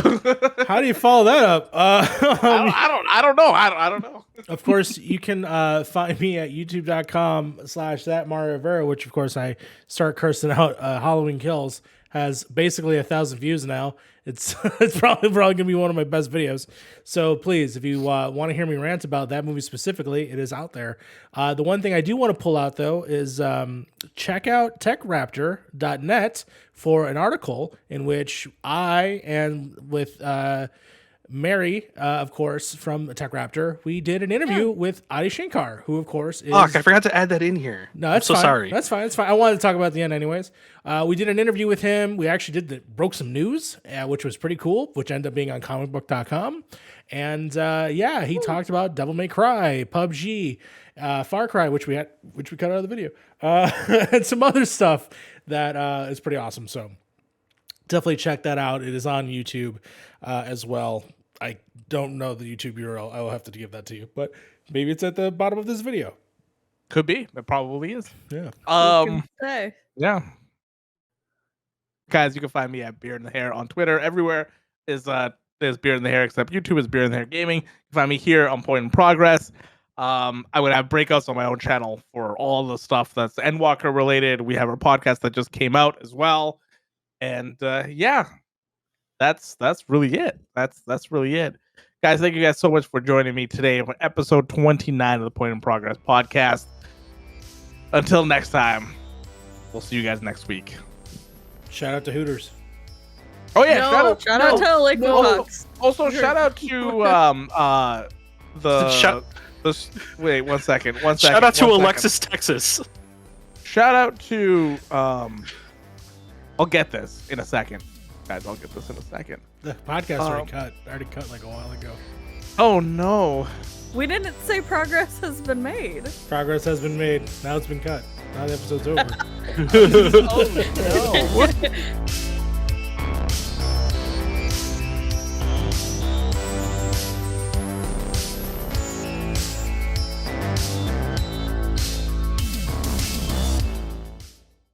How do you follow that up? I don't know. I don't know. Of course, you can find me at youtube.com/thatMarioRivera, which of course I start cursing out Halloween Kills. Has basically 1,000 views now. It's probably gonna be one of my best videos. So please, if you want to hear me rant about that movie specifically, it is out there. The one thing I do want to pull out though is check out techraptor.net for an article in which I and with Mary, of course, from Tech Raptor, we did an interview with Adi Shankar, who, of course, is... Fuck, I forgot to add that in here. No, that's I'm so fine. sorry. That's fine. That's fine. I wanted to talk about it at the end anyways. We did an interview with him. We actually broke some news, which was pretty cool, which ended up being on comicbook.com. And yeah, he talked about Devil May Cry, PUBG, Far Cry, which we cut out of the video, and some other stuff that is pretty awesome. So definitely check that out. It is on YouTube as well. I don't know the YouTube URL. I will have to give that to you, but maybe it's at the bottom of this video. Could be. It probably is. Yeah. Yeah. Guys, you can find me at Beard in the Hair on Twitter. Everywhere is there's Beard in the Hair, except YouTube is Beard in the Hair Gaming. You can find me here on Point in Progress. I would have breakouts on my own channel for all the stuff that's Endwalker related. We have our podcast that just came out as well. And yeah. That's really it. That's really it. Guys, thank you guys so much for joining me today for episode 29 of the Point in Progress podcast. Until next time, we'll see you guys next week. Shout out to Hooters. Oh yeah, No, shout out to Liquid Box. Also, shout out to wait, one second. Shout out to Alexis, Texas. Shout out to I'll get this in a second. Guys, I'll get this in a second. The podcast already cut like a while ago. Oh no. We didn't say progress has been made. Progress has been made. Now it's been cut. Now the episode's over. Oh no.